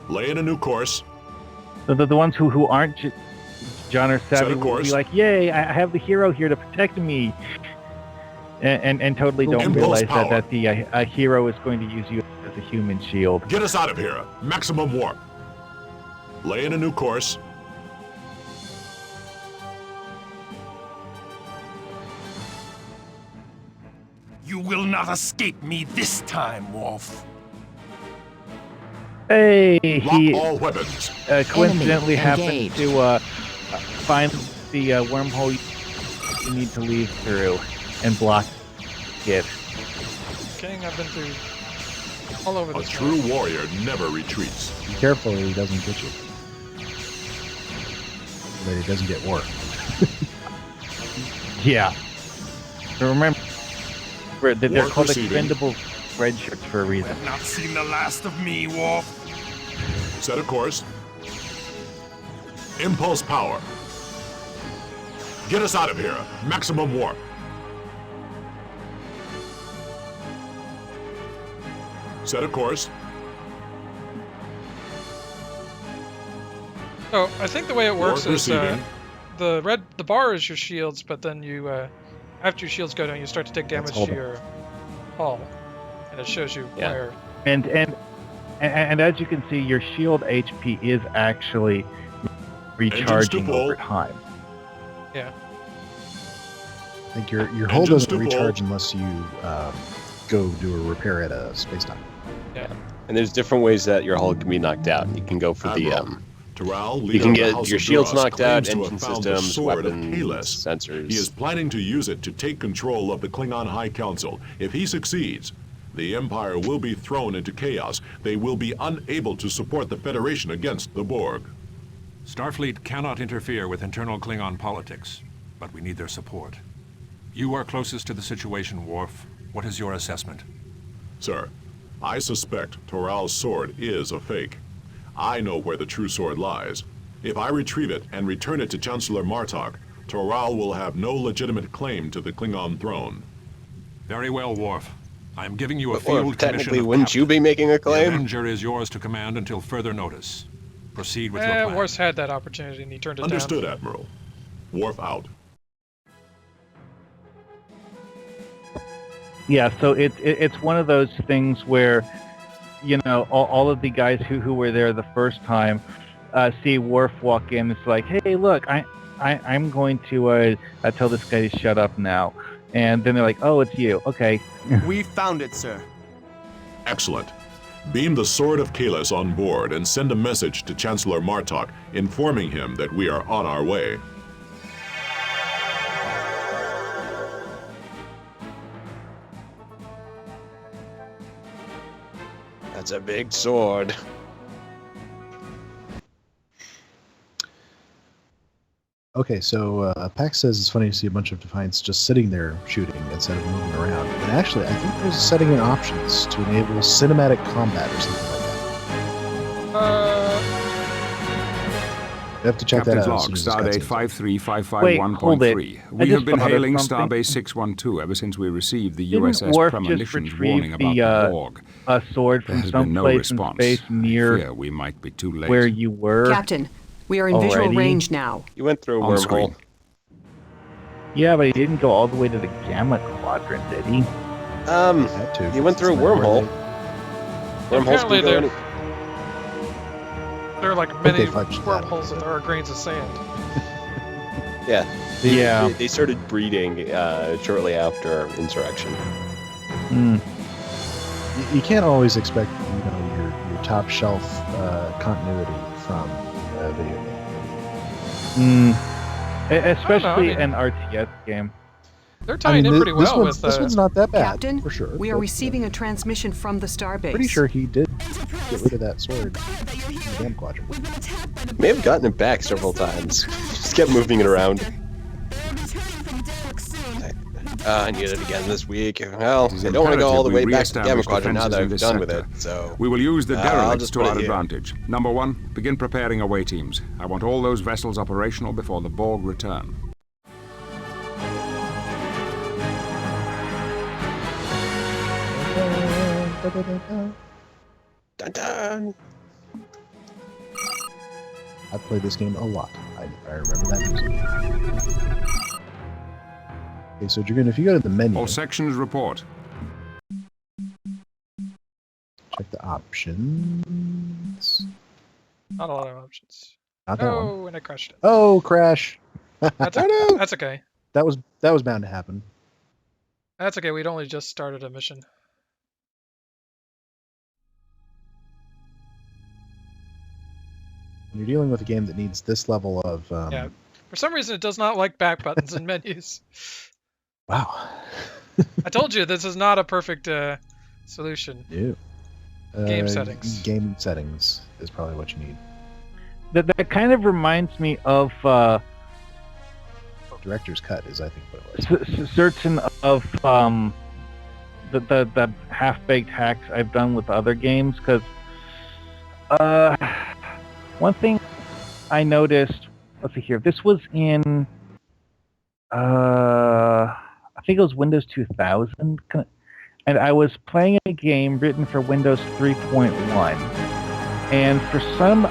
Lay in a new course. So the ones who aren't genre savvy Set a will be course. like, "Yay! I have the hero here to protect me," and totally don't Impulse realize power. that the a hero is going to use you as a human shield. Get us out of here. Maximum warp. Lay in a new course. You will not escape me this time, Worf. Hey, Lock he all weapons. coincidentally Enemy happened engaged. to find the wormhole you need to leave through and block it. King, I've been through all over A this. true map. warrior never retreats. Be careful he doesn't get you. That he doesn't get warped. Yeah. So remember that they're War called proceeding. expendable red shirts for a reason. Not seen the last of me, Worf. Set a course. Impulse power. Get us out of here. Maximum warp. Set a course. So I think the way it works War is proceeding. the bar is your shields, but then you after your shields go down, you start to take damage hold to it. your hull, and it shows you Yeah. where. And as you can see, your shield HP is actually recharging full. over time. Yeah. I think your hull Engines doesn't to full. recharge unless you go do a repair at a space time. Yeah. And there's different ways that your hull can be knocked out. You can go for the Admiral, Terral, you leader can of the get House your of shields Duras, knocked out, claims to have engine found the systems, sword of weapons, Kalis. sensors. He is planning to use it to take control of the Klingon High Council. If he succeeds, the Empire will be thrown into chaos. They will be unable to support the Federation against the Borg. Starfleet cannot interfere with internal Klingon politics, but we need their support. You are closest to the situation, Worf. What is your assessment? Sir, I suspect Toral's sword is a fake. I know where the true sword lies. If I retrieve it and return it to Chancellor Martok, Toral will have no legitimate claim to the Klingon throne. Very well, Worf. I am giving you a Or field commission technically, of wouldn't you be making a The claim? Avenger is yours to command until further notice. Proceed with your plan. Worf's had that opportunity and he turned it Understood, down. Admiral. Worf out. Yeah, so it's one of those things where, all of the guys who were there the first time see Worf walk in. It's like, hey, look, I'm going to tell this guy to shut up now. And then they're like, oh, it's you. Okay. We found it, sir. Excellent. Beam the Sword of Kahless on board and send a message to Chancellor Martok informing him that we are on our way. That's a big sword. Okay, so Pax says it's funny to see a bunch of Defiants just sitting there shooting instead of moving around. And actually, I think there's a setting in options to enable cinematic combat or something like that. You have to check Captain's that out. log, Stardate 53551.3. I We have just been thought of hailing something. Starbase 612 ever since we received the Didn't USS Worf Premonitions just warning retrieve about the the Borg. a sword There from has been no someplace in response. space near I fear we might be too late. where you were? Captain, we are in visual Already? range now. You went through a On wormhole. screen. Yeah, but he didn't go all the way to the Gamma Quadrant, did he? Had to. You went through a It's not wormhole. where Wormholes Apparently can go any... there are like think many they fudged that. wormholes and there are grains of sand. Yeah. Yeah. They started breeding shortly after Insurrection. Hmm. You can't always expect, your top shelf continuity from a video game. Especially I mean- an RTS game. They're tying in pretty well with. This one's not that bad, Captain, for sure. we are but, receiving a transmission from the starbase. Pretty sure he did get rid of that sword in the Gamma Quadrant. May have gotten it back several times. Just kept moving it around. I need it again this week. Well, It is I don't want to go all the way imperative back we to Gamma re-establish Quadrant now that defenses I've in done this with it, sector. so... We will use the I'll derelicts just to put our it here. advantage. Number 1, begin preparing away teams. I want all those vessels operational before the Borg return. Dun dun! I've played this game a lot. I remember that music. Okay, so Dragoon, if you go to the menu, All sections report. check the options. Not a lot of options. Not that one. Oh, and I crushed it. Oh, crash! That's Oh, okay. no! That's okay. That was bound to happen. That's okay. We'd only just started a mission. When you're dealing with a game that needs this level of Yeah. For some reason, it does not like back buttons and menus. wow. I told you this is not a perfect solution. Ew. Game settings. Game settings is probably what you need. That kind of reminds me of Director's cut is, I think, what it was. certain of the half-baked hacks I've done with other games, because one thing I noticed, let's see here, this was in I think it was Windows 2000, and I was playing a game written for Windows 3.1, and for some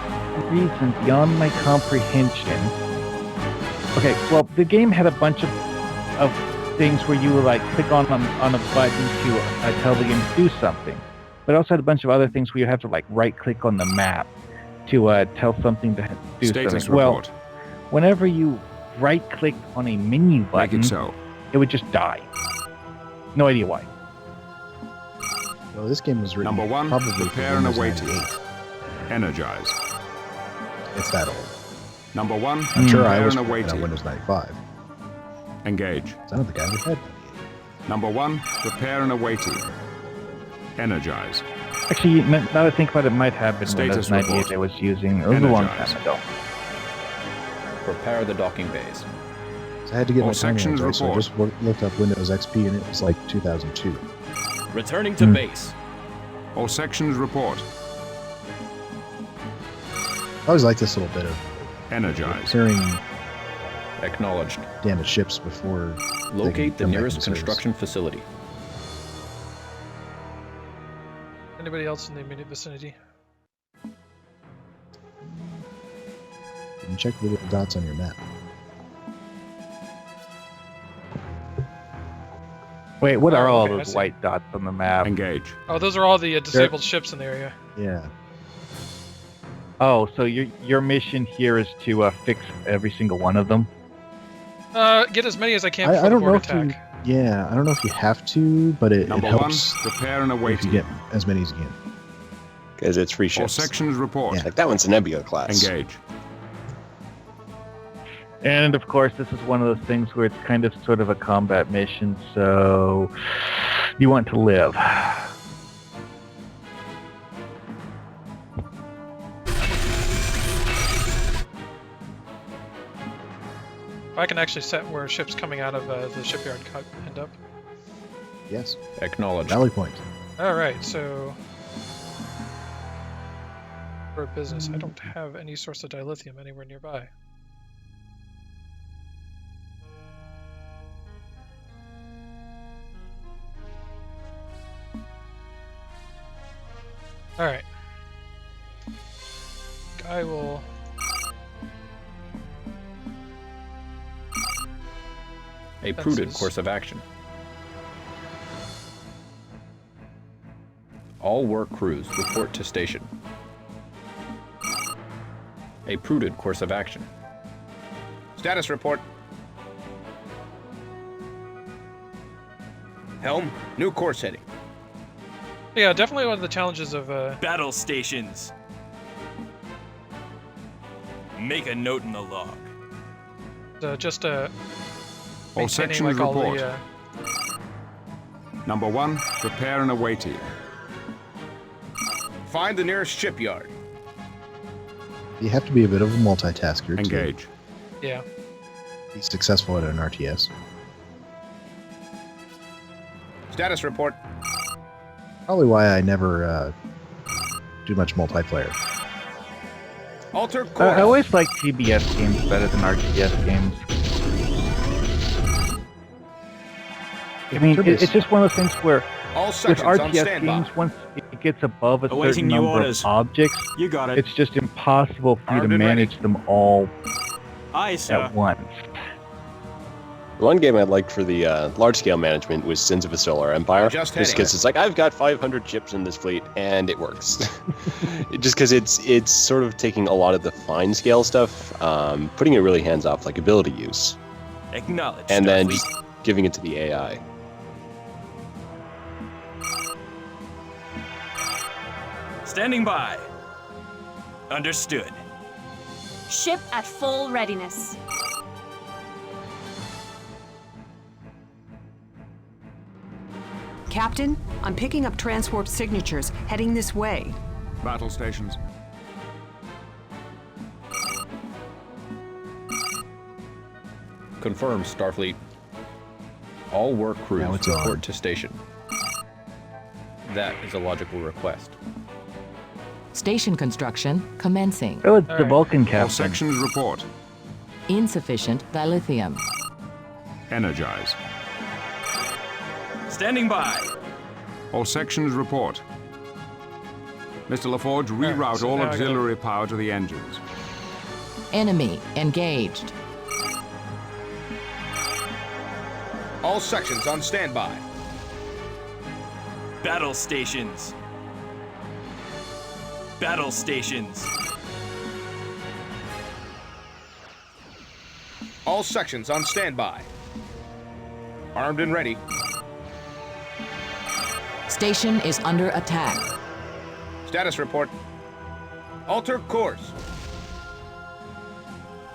reason beyond my comprehension, okay, well, the game had a bunch of things where you would like click on a button to tell the game to do something, but it also had a bunch of other things where you have to like right-click on the map to tell something to do Status something. report. Well, whenever you right-clicked on a menu button, Make it so. it would just die. No idea why. Well, this game was written Number 1, probably for prepare and Windows away 98. team. Energize. It's that old. Number 1, I'm sure I prepare was and away on team. Windows 95. Engage. I don't think I ever had 98. Number 1, prepare and away team. Energize. Actually, now that I think about it, it might have been Status Windows 98 report. I was using. It was a long Energize. time ago. Prepare the docking bays. So I had to get All my timelines sections right, so I report. just looked up Windows XP, and it was like 2002. Returning to base. All sections report. I always like this little bit of Energize. clearing Acknowledged. damaged ships before they Locate the come back nearest into service. construction facility. Anybody else in the immediate vicinity? And check the little dots on your map. Wait, what are all okay, I those see. white dots on the map? Engage. Oh, those are all the disabled ships in the area. Yeah. Oh, so your mission here is to fix every single one of them? Get as many as I can before I the don't know Borg if attack. I don't know if you have to, but it Number helps 1, prepare and await. if you get as many as you can. Because it's free All ships. sections report. Like that one's a Nebula class. Engage. And of course, this is one of those things where it's kind of sort of a combat mission, so you want to live. I can actually set where ships coming out of the shipyard end up. Yes. Acknowledged. Rally point. Alright, so... For business, I don't have any source of dilithium anywhere nearby. Alright. I will... A prudent course of action. All work crews report to station. A prudent course of action. Status report. Helm, new course heading. Yeah, definitely one of the challenges of... Battle stations. Make a note in the log. just All maintaining, sections like, all report. the, Number 1, prepare and await. Find the nearest shipyard. You have to be a bit of a multitasker Engage. Yeah. to be successful at an RTS. Status report. Probably why I never do much multiplayer. Alter course. I always like TBS games better than RTS games. I mean, it's just one of those things where All with sections on RTS standby. games, once it gets above a Awaiting certain new number orders. of objects, You got it. it's just impossible for you Armed to and ready. manage them all Aye, sir. at once. One game I liked for the large-scale management was Sins of a Solar Empire. Just Just heading. because it's like, I've got 500 ships in this fleet, and it works. Just because it's sort of taking a lot of the fine-scale stuff, putting it really hands-off, like ability use, Acknowledged. and then Starfleet. just giving it to the AI. Standing by. Understood. Ship at full readiness. Captain, I'm picking up transwarp signatures, heading this way. Battle stations. Confirmed, Starfleet. All work crews Now it's report on. to station. That is a logical request. Station construction commencing. Oh, it's the Alright. Vulcan All captain. sections report. Insufficient dilithium. Energize. Standing by. All sections report. Mr. LaForge, reroute so all now I gotta- auxiliary power to the engines. Enemy engaged. All sections on standby. Battle stations. Battle stations. All sections on standby. Armed and ready. Station is under attack. Status report. Alter course.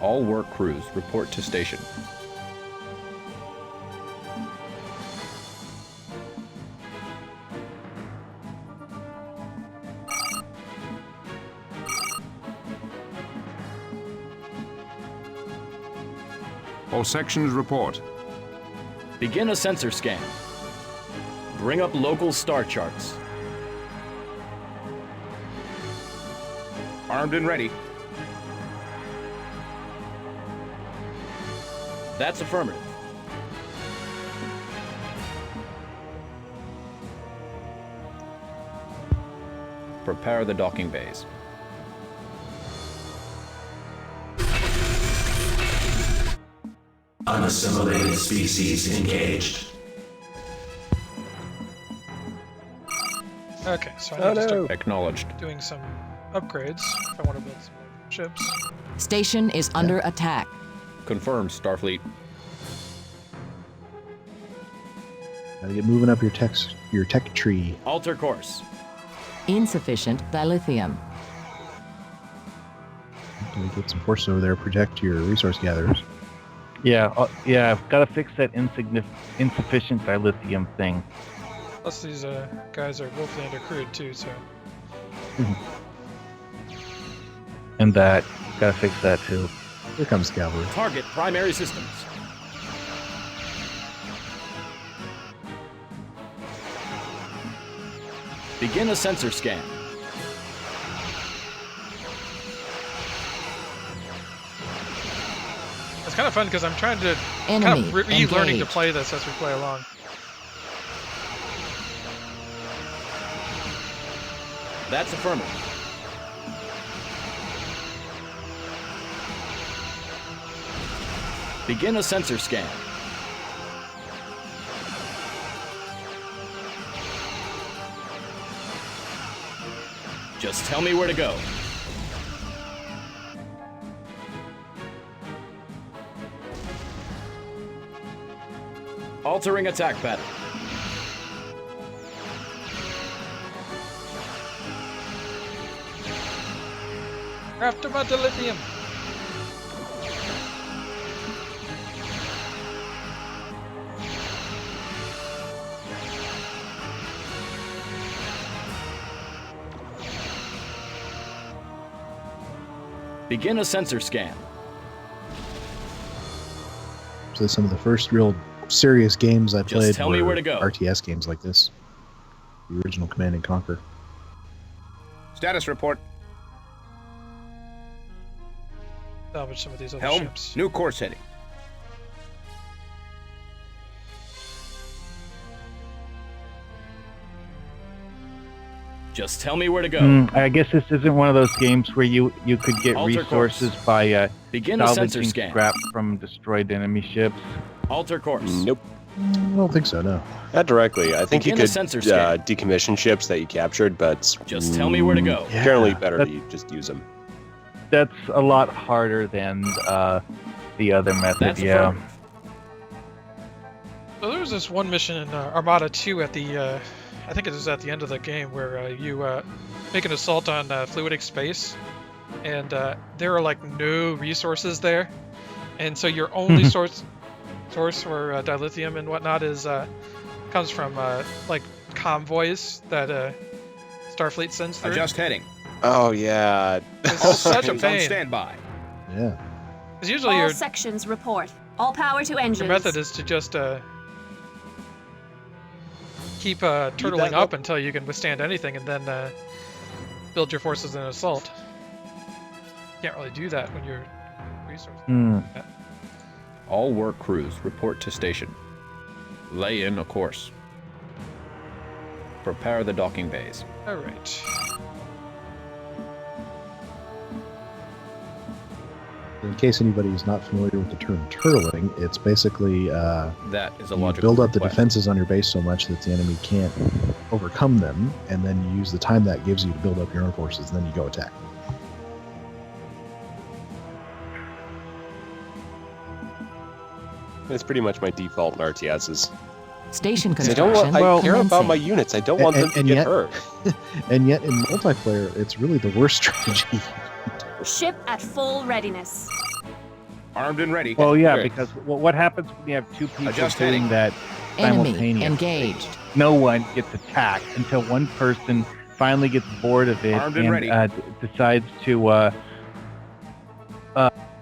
All work crews report to station. All sections report. Begin a sensor scan. Bring up local star charts. Armed and ready. That's affirmative. Prepare the docking bays. Unassimilated species engaged. Okay, so I need to start Acknowledged. doing some upgrades if I want to build some more ships. Station is under attack. Confirmed, Starfleet. Gotta get moving up your tech tree. Alter course. Insufficient dilithium. Gotta get some forces over there, protect your resource gatherers. Yeah, gotta fix that insufficient dilithium thing. Plus these guys are woefully undercrewed too, so... And that, gotta fix that too. Here comes cavalry. Target primary systems. Begin a sensor scan. It's kind of fun because I'm trying to Enemy relearning to engaged. play this as we play along. That's affirmative. Begin a sensor scan. Just tell me where to go. Altering attack pattern. After my dilithium. Begin a sensor scan. So some of the first real serious games I played tell were me where to go. RTS games like this. The original Command and Conquer. Status report. Salvage some of these other Helm, ships. new course heading. Just tell me where to go. I guess this isn't one of those games where you could get Alter resources course. by Begin a sensor salvaging scan. scrap from destroyed enemy ships. Alter course. Nope. I don't think so, no. Not directly. I think Begin you a could sensor scan. decommission ships that you captured, but Just tell me where to go. generally better That's- to just use them. That's a lot harder than the other method, That's yeah. affirmative. So there was this one mission in Armada 2 at the, I think it was at the end of the game, where you make an assault on fluidic space, and there are like no resources there, and so your only source for dilithium and whatnot is comes from like convoys that Starfleet sends through. Adjust heading. Oh yeah. It's All such a sections on pain. standby. Yeah. Because usually All your sections report. All power to engines. method is to just keep turtling up until you can withstand anything, and then build your forces in an assault. You can't really do that when you're resource. All work crews report to station. Lay in a course. Prepare the docking bays. All right. In case anybody is not familiar with the term turtling, it's basically That is a you logical build up the request. defenses on your base so much that the enemy can't overcome them, and then you use the time that gives you to build up your own forces, and then you go attack. It's pretty much my default in RTSs. Station I don't construction want, I care about commencing. my units. I don't want them to and get yet- hurt. And yet, in multiplayer, it's really the worst strategy. Ship at full readiness. Armed and ready. Well, yeah, Sure. because what happens when you have two people Adjust doing heading. that Enemy simultaneously? engaged. No one gets attacked until one person finally gets bored of it Armed and ready. decides to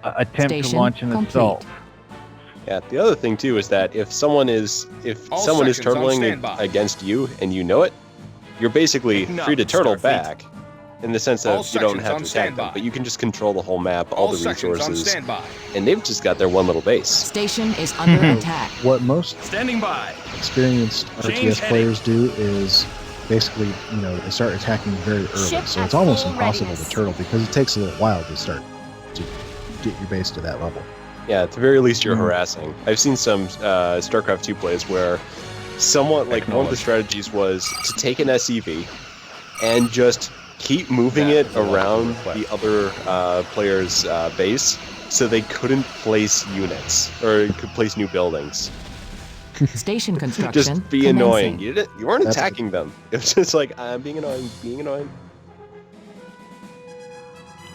attempt Station to launch an complete. assault. Yeah. The other thing too is that if someone is All someone is sections on turtling standby. against you and you know it, you're basically free to turtle Starfleet. back. In the sense All that you don't sections have on to attack them, standby. but you can just control the whole map, all the sections on resources, standby. and they've just got their one little base. Station is under attack. What most Standing by. experienced Change RTS players do is basically, they start attacking very early. Ship So at it's almost full impossible readiness. to turtle because it takes a little while to start to get your base to that level. Yeah, at the very least, you're harassing. I've seen some StarCraft 2 plays where somewhat like one of the strategies was to take an SEV, and just keep moving it around the other player's base so they couldn't place units or could place new buildings. Station construction. Just be commencing. annoying. You weren't attacking them. It was just like, I'm being annoying.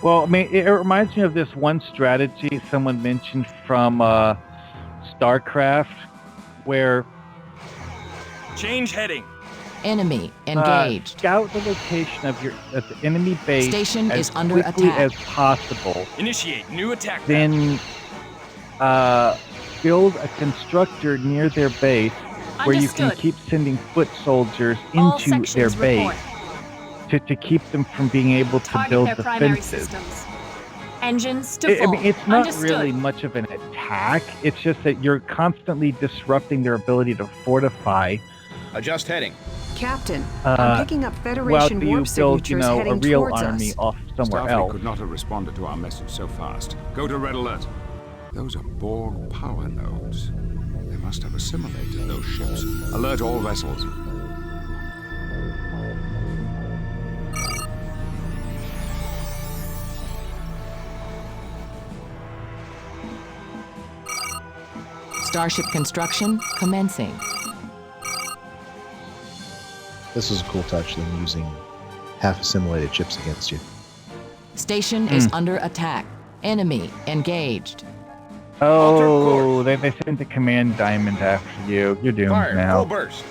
Well, I mean, it reminds me of this one strategy someone mentioned from StarCraft, where Change heading. Enemy engaged. Scout the location of the enemy base Station as is under quickly attack. as possible. Initiate new attack. Then build a constructor near their base where you can Understood. keep sending foot soldiers All into their sections report. base to keep them from being able to Target build their primary defenses. systems. Engines to I full. mean, it's not Understood. really much of an attack. It's just that you're constantly disrupting their ability to fortify. Adjust heading. Captain, Uh, I'm picking up Well, Federation do warp you build, signatures a heading real towards army us. off somewhere Starfleet else? could not have responded to our message so fast. Go to Red Alert. Those are Borg power nodes. They must have assimilated those ships. Alert all vessels. Starship construction commencing. This is a cool touch, them using half-assimilated ships against you. Station is under attack. Enemy engaged. Oh, they sent the command diamond after you. You're doomed Fire, now. full burst.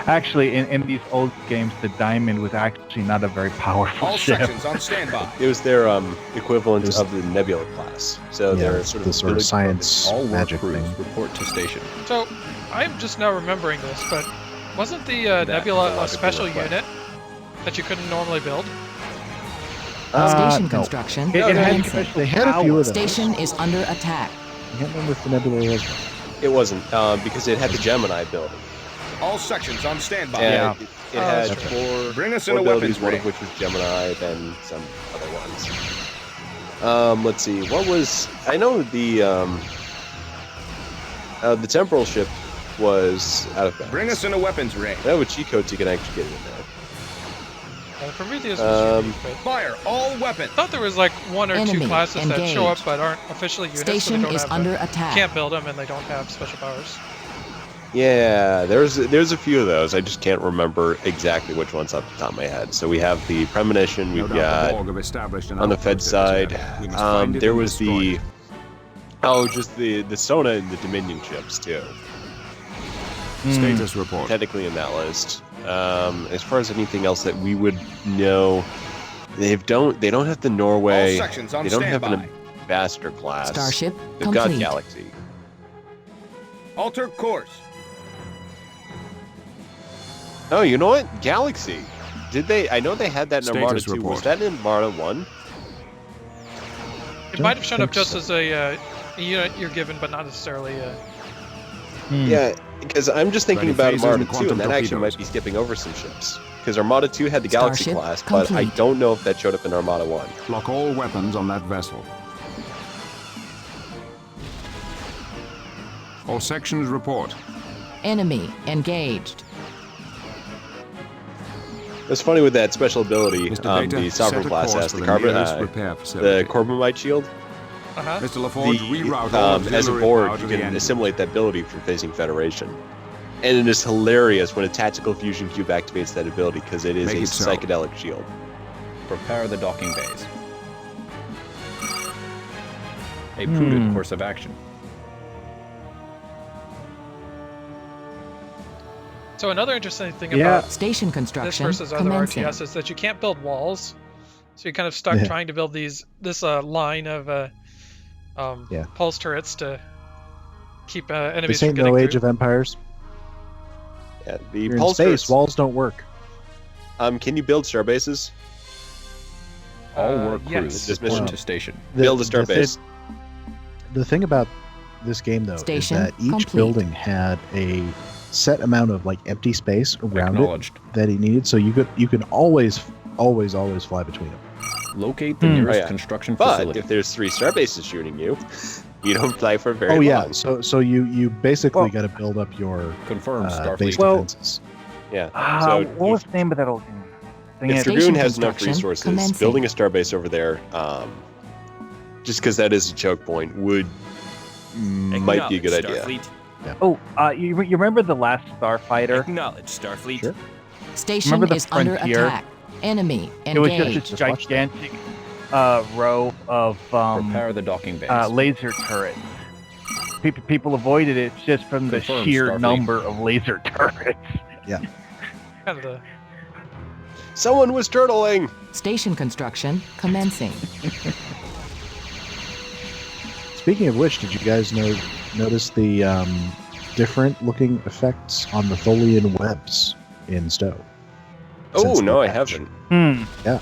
Actually, in these old games, the diamond was actually not a very powerful All ship. sections on standby. It was their equivalent of the Nebula class. So Yeah, they're sort of the sort of village science All work magic crews thing. report to station. So, I'm just now remembering this, but wasn't the Nebula a special unit that you couldn't normally build? Station No. construction It had commencing. special They had a few of those. Station is under attack. I can't remember if the Nebula was one. It wasn't, because it had the Gemini ability. All sections on standby. And it had that's four, Bring us four in a abilities, weapons one range. of which was Gemini, then some other ones. Let's see, what was... I know the temporal ship was out of bounds. Bring us in a weapons range. I know with cheat codes you can actually get it in there. Prometheus was unique, but Fire all weapons. I thought there was like one or Enemy two classes that show up engaged. but aren't officially units. Station so they don't is have under the, attack. Can't build them and they don't have special powers. Yeah, there's a few of those. I just can't remember exactly which ones off the top of my head. So we have the Premonition, we've No doubt the got Borg have established an on the outpost Fed at this side. area. We must find it There and was destroy the it. just the Sona and the Dominion ships too. Status report. Technically in that list. As far as anything else that we would know, they don't have the Norway. All sections on They don't have standby. an ambassador class. Starship They've got complete. Galaxy. Alter course. Oh, you know what? Galaxy. Did they? I know they had that in Armada Status 2. Was report. that in Armada 1? It might have shown up think just so. as a unit you're given, but not necessarily a... Yeah, because I'm just thinking Ready about phasers Armada and 2, quantum and that actually torpedoes. might be skipping over some ships. Because Armada 2 had the Galaxy Starship class, but I complete. don't know if that showed up in Armada 1. Lock all weapons on that vessel. All sections report. Enemy engaged. It's funny with that special ability, Mr. Beta, the Sovereign set a class course has for the the carbon, nearest repair facility. the Corbomite shield. Uh-huh. Mr. LaForge, reroute all As a auxiliary Borg, power to you the can engine. assimilate that ability for facing Federation. And it is hilarious when a tactical fusion cube activates that ability because it is Make a it so. psychedelic shield. Prepare the docking bays. A prudent course of action. So another interesting thing Yeah. about Station this construction versus other commencing. RTS is that you can't build walls. So you're kind of stuck Yeah. trying to build this line of pulse turrets to keep enemies This from ain't getting no through. Age of Empires. Yeah, the You're in pulse space. turrets- Walls don't work. Can you build star bases? All work yes. crews Just report mission. to station. Build a star base. The thing about this game, though, Station is that each complete. building had a set amount of like empty space around it Acknowledged. that he needed, so you can always fly between them. Locate the nearest Oh, yeah. construction But facility. if there's 3 star bases shooting you, you don't fly for very Oh long. yeah, so you basically Well- got to build up your Confirmed base Starfleet. Well- defenses. Yeah. What was the name of that old game? if Dragoon has enough resources, building a starbase over there, just because that is a choke point, might be a good idea. Yeah. Oh, you remember the last Starfighter? Acknowledge, Starfleet. Sure. Station is under attack. Enemy engaged. It was just a gigantic row of Prepare the docking base. laser turrets. People avoided it just from the sheer Starfleet. number of laser turrets. Yeah. Kind of the... Someone was turtling! Station construction commencing. Speaking of which, did you guys notice the different looking effects on the Tholian webs in Stowe? Oh, no, I haven't. Yeah.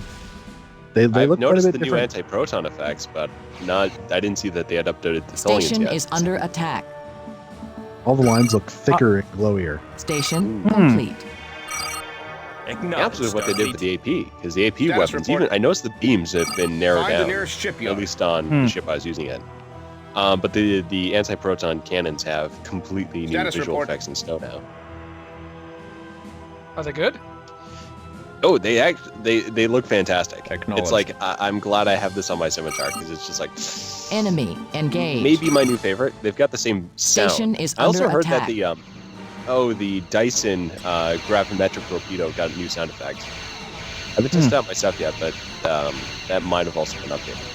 They I've look quite a noticed bit the new different. anti-proton effects, but I didn't see that they had updated the Tholians Station yet. is under attack. All the lines look thicker and glowier. Station complete. Absolutely what they did with the AP, because the AP Status weapons, report. even I noticed the beams have been narrowed Find the down, nearest shipyard. at least on the ship I was using it. But the anti-proton cannons have completely new Status visual report. effects in Stowe now. Are they good? Oh, they look fantastic. Acknowledged. It's like I'm glad I have this on my scimitar because it's just like Enemy engaged. maybe my new favorite. They've got the same sound. Station is I also under heard attack. that the Dyson gravimetric torpedo got a new sound effect. I haven't tested out my stuff yet, but that might have also been updated.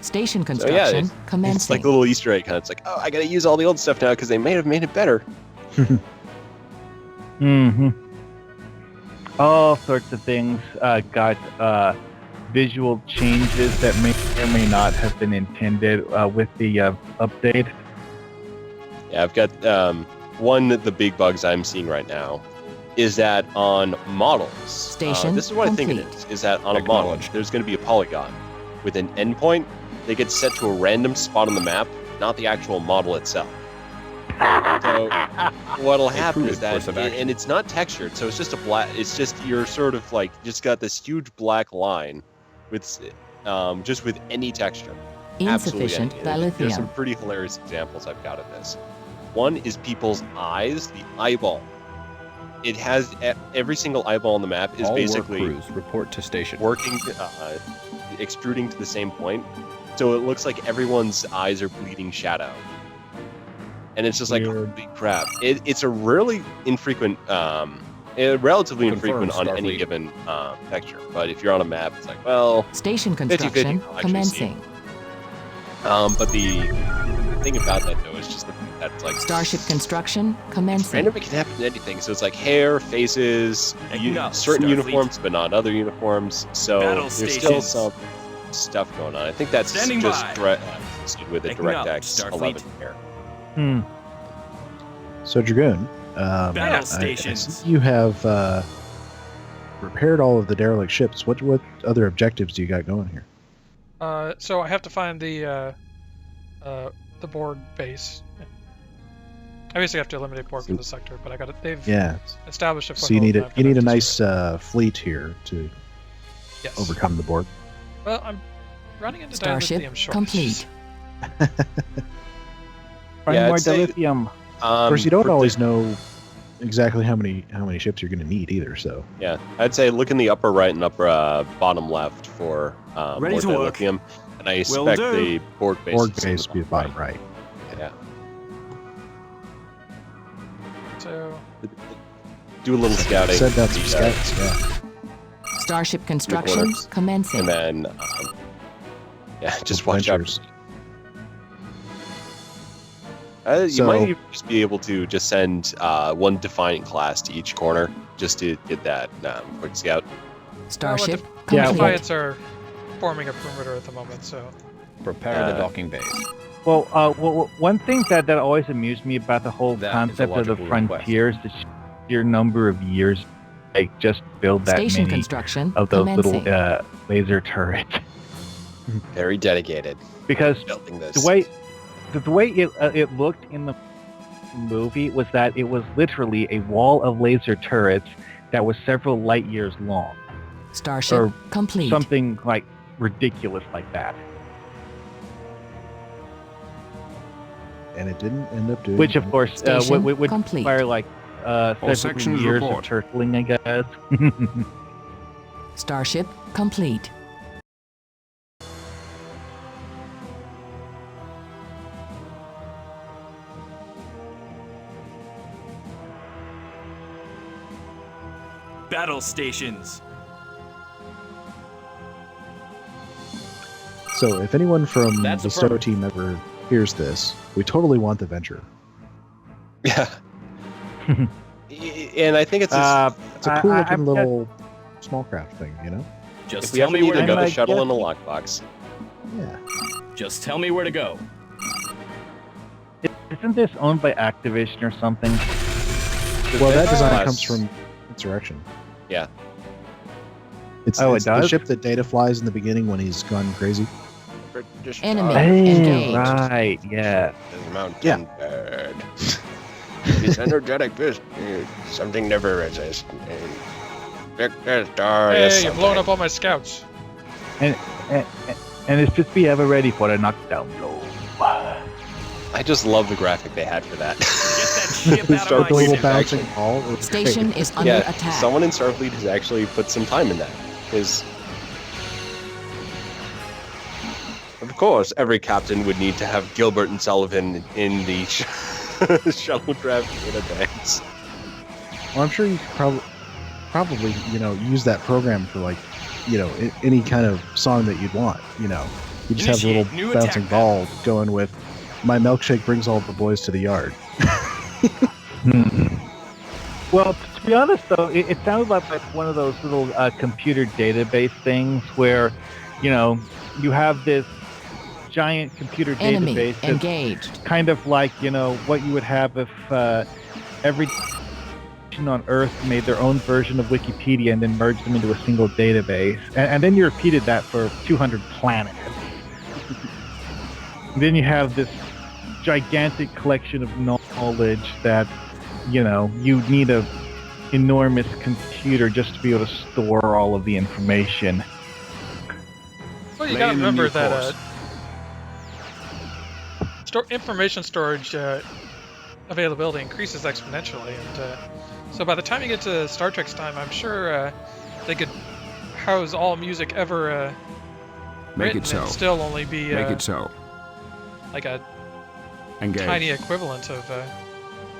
Station So construction yeah, commencing. it's like a little Easter egg. It's like, oh, I gotta use all the old stuff now because they may have made it better. All sorts of things got visual changes that may or may not have been intended with the update. Yeah, I've got one of the big bugs I'm seeing right now is that on models, Station this is what complete. I think it is that on a model, there's going to be a polygon with an endpoint that gets set to a random spot on the map, not the actual model itself. So what'll happen is that, and it's not textured, so it's just a black. It's just you're sort of like just got this huge black line with just with any texture. Insufficient Absolutely any. There's some dilithium. pretty hilarious examples I've got of this. One is people's eyes, the eyeball. It has every single eyeball on the map is All basically work crews report to station. working, extruding to the same point, so it looks like everyone's eyes are bleeding shadow. And it's just like, holy crap! It's a really infrequent, relatively infrequent on any Starfleet. given texture. But if you're on a map, it's like, well, Station 50-50 construction you'll actually see it. commencing. But the thing about that though is just the fact that it's like Starship construction commencing. random. It can happen to anything. So it's like hair, faces, Acknowledge, certain Starfleet. uniforms, but not other uniforms. So Battle there's still stations. some stuff going on. I think that's Standing just by. with the Acknowledge, DirectX Starfleet. 11 here. So Dragoon, Battle I stations. see you have repaired all of the derelict ships. What other objectives do you got going here? So I have to find the Borg base. I basically have to eliminate Borg from the sector, but I got it. They've established a So you need foothold, a and I've got nice fleet here to overcome the Borg. Well, I'm running into Starship dilithium shortage. complete. Find Yeah, more I'd say- dilithium. Of course, you don't for always know exactly how many ships you're going to need either. So Yeah, I'd say look in the upper right and upper bottom left for Ready more to work. dilithium, and I Will expect do. the Borg base. Borg is in base the would be the bottom right. Yeah, So do a little scouting. Send out some the, scouts. Yeah. Starship construction corners. commencing. and then just watch out. Adventures. You So- might even just be able to just send one Defiant class to each corner just to get that quick scout. Starship Yeah, complete. Defiants are forming a perimeter at the moment, so Prepare the docking base. Well, one thing that always amused me about the whole That is a concept of the logical request. frontiers, the sheer number of years they just build that Station many construction of those commencing. little laser turrets. Very dedicated. Because Building this. the way it looked in the movie was that it was literally a wall of laser turrets that was several light years long, Starship or complete. something like ridiculous like that. And it didn't end up doing. Which, of course, Station would complete. require like All several sections years report. of turtling, I guess. Starship complete. Battle stations. So if anyone from That's the Stowe team ever hears this, we totally want the Venture. Yeah. And I think it's a cool looking I've little small craft thing, you know? Just if we tell ever me need where to go. another shuttle in a lockbox. Yeah. Just tell me where to go. Isn't this owned by Activision or something? Well, that design Class. comes from Insurrection. Yeah. It's it the does? ship that Data flies in the beginning when he's gone crazy. Enemy Hey, engaged. right, yeah. This mountain bird. It's energetic fish. Something never resists. Victor Star is Hey, you're blowing something. up all my scouts. And it's just be ever ready for a knockdown blow. I just love the graphic they had for that. Get that ship out of my little city. bouncing ball. It's Station great. is under Yeah, attack. someone in Starfleet has actually put some time in that. Because, of course, every captain would need to have Gilbert and Sullivan in the shuttlecraft in advance. Well, I'm sure you could probably use that program for like, any kind of song that you'd want. You just have a Initiate little new bouncing attack ball going with "My milkshake brings all the boys to the yard." Well, to be honest, though, it sounded like one of those little computer database things where, you have this giant computer Enemy database that's engaged. kind of like, what you would have if every nation on Earth made their own version of Wikipedia and then merged them into a single database. And then you repeated that for 200 planets. Then you have this gigantic collection of knowledge that, you need a enormous computer just to be able to store all of the information. Well, you Lay gotta in the remember new that force. information storage availability increases exponentially, and so by the time you get to Star Trek's time, I'm sure they could house all music ever Make written it so. and still only be Make it so. like a Engage. tiny equivalent of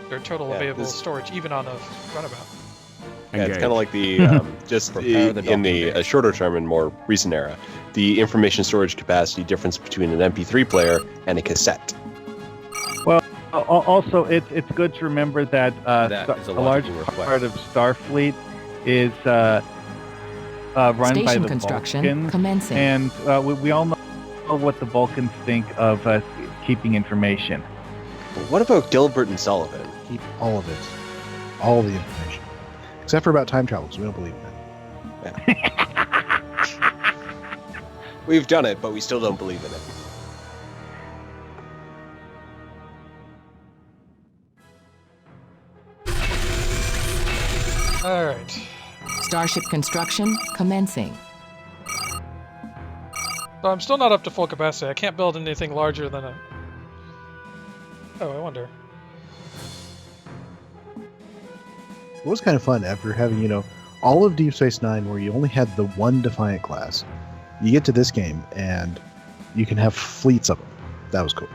their total Yeah, available this- storage, even on a runabout. Yeah, it's Engage. kind of like the just Prepare the in the document. shorter term and more recent era, the information storage capacity difference between an MP3 player and a cassette. Well, also, it's good to remember that, That is a a large logical request. part of Starfleet is run by Station the construction Vulcans, commencing. and we all know what the Vulcans think of keeping information. What about Gilbert and Sullivan? Keep all of it, all the information, except for about time travel, because we don't believe in it. We've done it, but we still don't believe in it. All right. Starship construction commencing. So I'm still not up to full capacity. I can't build anything larger than a... Oh, I wonder. It was kind of fun after having, all of Deep Space Nine where you only had the one Defiant class. You get to this game and you can have fleets of them. That was cool.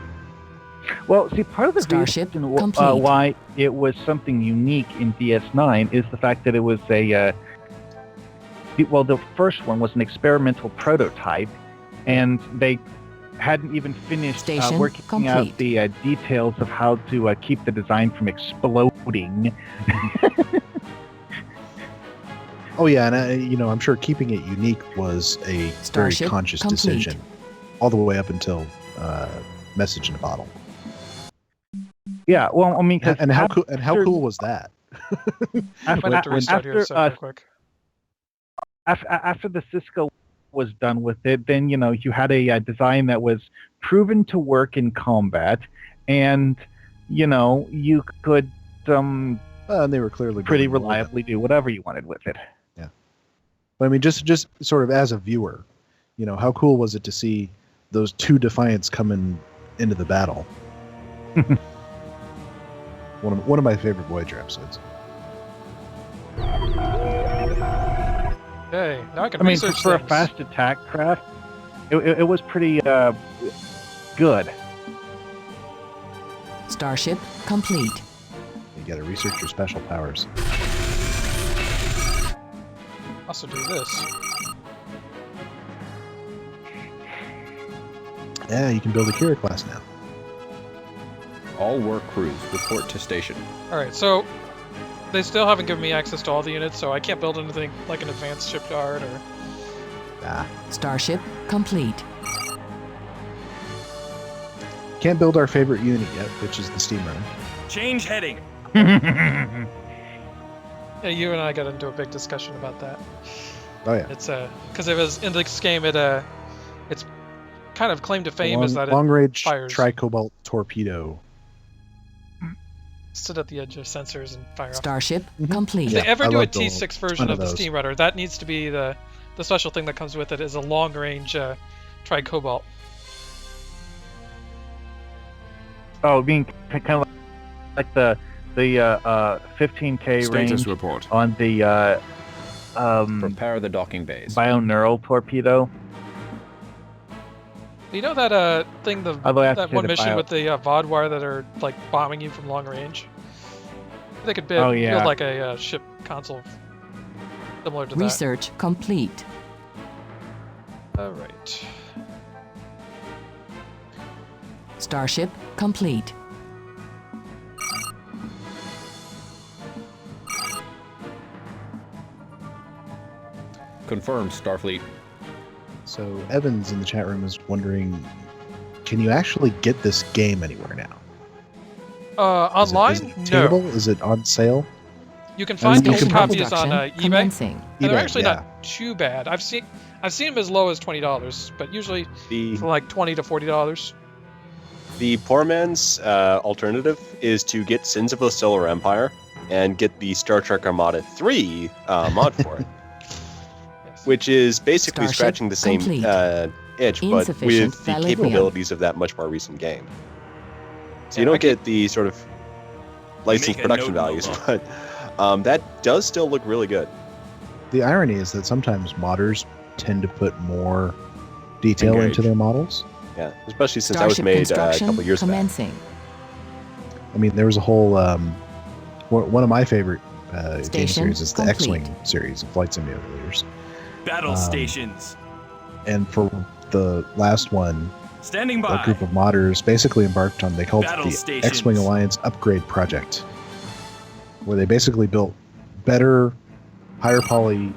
Well, see, part of the Starship reason complete. why it was something unique in DS9 is the fact that it was the first one was an experimental prototype, and they hadn't even finished Station working complete. out the details of how to keep the design from exploding. Oh yeah, and I'm sure keeping it unique was a Starship very conscious complete. decision, all the way up until Message in a Bottle. Yeah, well, I mean, 'cause And how after- cool was that? I might have to restart here a second real quick. After the Cisco was done with it, then you had a design that was proven to work in combat, and you could and they were clearly pretty building more reliably do whatever you wanted with it. Yeah, but I mean, just sort of as a viewer, how cool was it to see those two Defiants coming into the battle? One of my favorite Voyager episodes. Okay, now I can I mean, research for a things. fast attack craft, it was pretty good. Starship complete. You got to research your special powers. Also do this. Yeah, you can build a Kira class now. All work crews report to station. Alright, so they still haven't given me access to all the units, so I can't build anything like an advanced shipyard or... Starship complete. Can't build our favorite unit yet, which is the steam runner. Change heading. Yeah, you and I got into a big discussion about that. Oh yeah. It's because it was in this game. It's kind of claim to fame is that long it range fires. tri-cobalt torpedo. Sit at the edge of sensors and fire off. Starship complete. If they ever I do a love the T6 version ton of the of those. steam rudder, that needs to be the special thing that comes with it is a long range tri-cobalt. Oh, being kind of like the 15K Status range report. on the Prepare the docking bays. bioneural torpedo. You know that thing, Although I have to that say one the mission bio- with the VOD wire that are like bombing you from long range? They could build, Oh, yeah. build like a ship console similar to that. Research complete. Alright. Starship complete. Confirmed, Starfleet. So Evans in the chat room is wondering, can you actually get this game anywhere now? Online? Is it obtainable? No. Is it on sale? You can find you those can copies Construction on eBay. commencing. And they're eBay, actually yeah. not too bad. I've seen them as low as $20, but usually The for like $20 to $40. the poor man's alternative is to get Sins of the Solar Empire and get the Star Trek Armada 3 mod for it, which is basically Starship scratching the same complete. itch, but Insufficient with the Thalidium. capabilities of that much more recent game. So you don't get the sort of licensed Make a production note in the values, log. but that does still look really good. The irony is that sometimes modders tend to put more detail Engage. into their models. Yeah, especially since that was Starship made a construction couple years back. commencing. I mean, there was a whole one of my favorite game Station series is the complete. X-Wing series of flight simulators. Battle stations. And for the last one, Standing a by. group of modders basically embarked on, they called it Battle the stations. X-Wing Alliance Upgrade Project, where they basically built better, higher poly,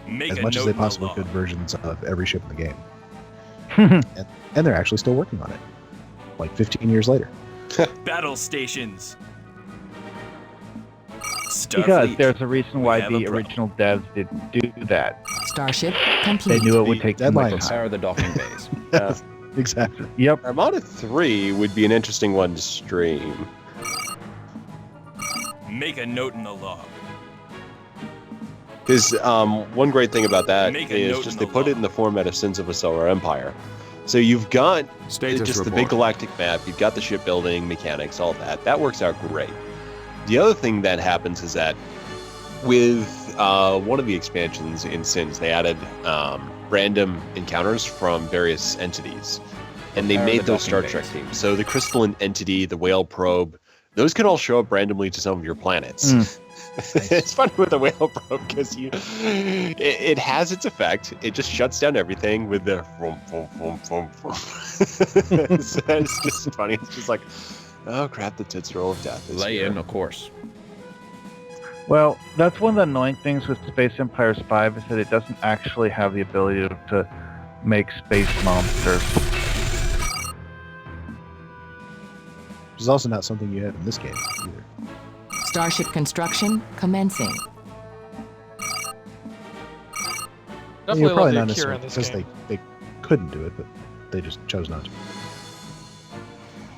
Make as a much as note they in the possibly log. could versions of every ship in the game. And they're actually still working on it, like 15 years later. Battle stations. Because Starfleet. there's a reason why We have a the problem. original devs didn't do that. Starship They complete. knew it would The take too much deadline. time. Prepare the docking bays. Exactly. Yep. Armada 3 would be an interesting one to stream. Make a note in the log. Because one great thing about that Make a is note just in they the put it log. in the format of Sins of a Solar Empire. So you've got Status just the report. big galactic map, you've got the shipbuilding, mechanics, all that. That works out great. The other thing that happens is that with one of the expansions in Sins, they added random encounters from various entities. And they Prepare made the those Star docking Trek bays. themes. So the crystalline entity, the whale probe, those can all show up randomly to some of your planets. It's funny with the whale probe because it has its effect. It just shuts down everything with the vroom, vroom, vroom, vroom, vroom. So it's just funny. It's just like, oh crap, the tits roll of death. is Lay here. in a course. Well, that's one of the annoying things with Space Empires 5 is that it doesn't actually have the ability to make space monsters. Which is also not something you have in this game either. Starship construction commencing. Definitely You're love probably the not Akira necessarily in this because game. they couldn't do it, but they just chose not to.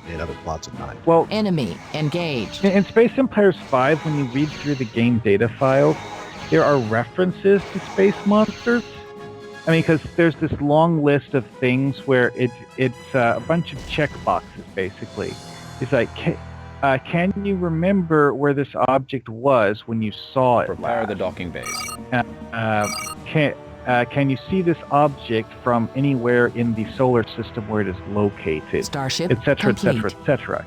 They had other plots in mind. Well, Enemy engaged. in Space Empires 5, when you read through the game data files, there are references to space monsters. I mean, because there's this long list of things where it's a bunch of check boxes, basically. It's like, can you remember where this object was when you saw it? Prepare the docking bays. Can you see this object from anywhere in the solar system where it is located? Starship etc., complete. etc., etc.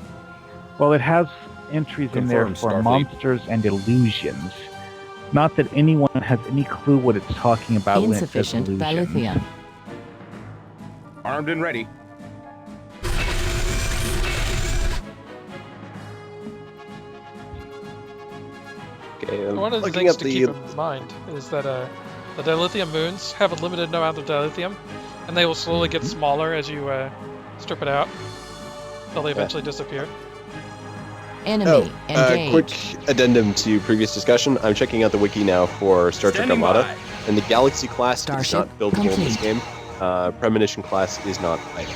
Well, it has entries in there Confirmed, for Starfleet. monsters and illusions. Not that anyone has any clue what it's talking about when it says Insufficient illusions. dilithium. Armed and ready. Okay, I'm One of the looking things up to keep in mind is that the dilithium moons have a limited amount of dilithium, and they will slowly get smaller as you strip it out, until they eventually disappear. Enemy engaged. Quick addendum to previous discussion. I'm checking out the wiki now for Star Trek Standing Armada, by. and the Galaxy class is Starship not buildable in this complete. game. Premonition class is not either.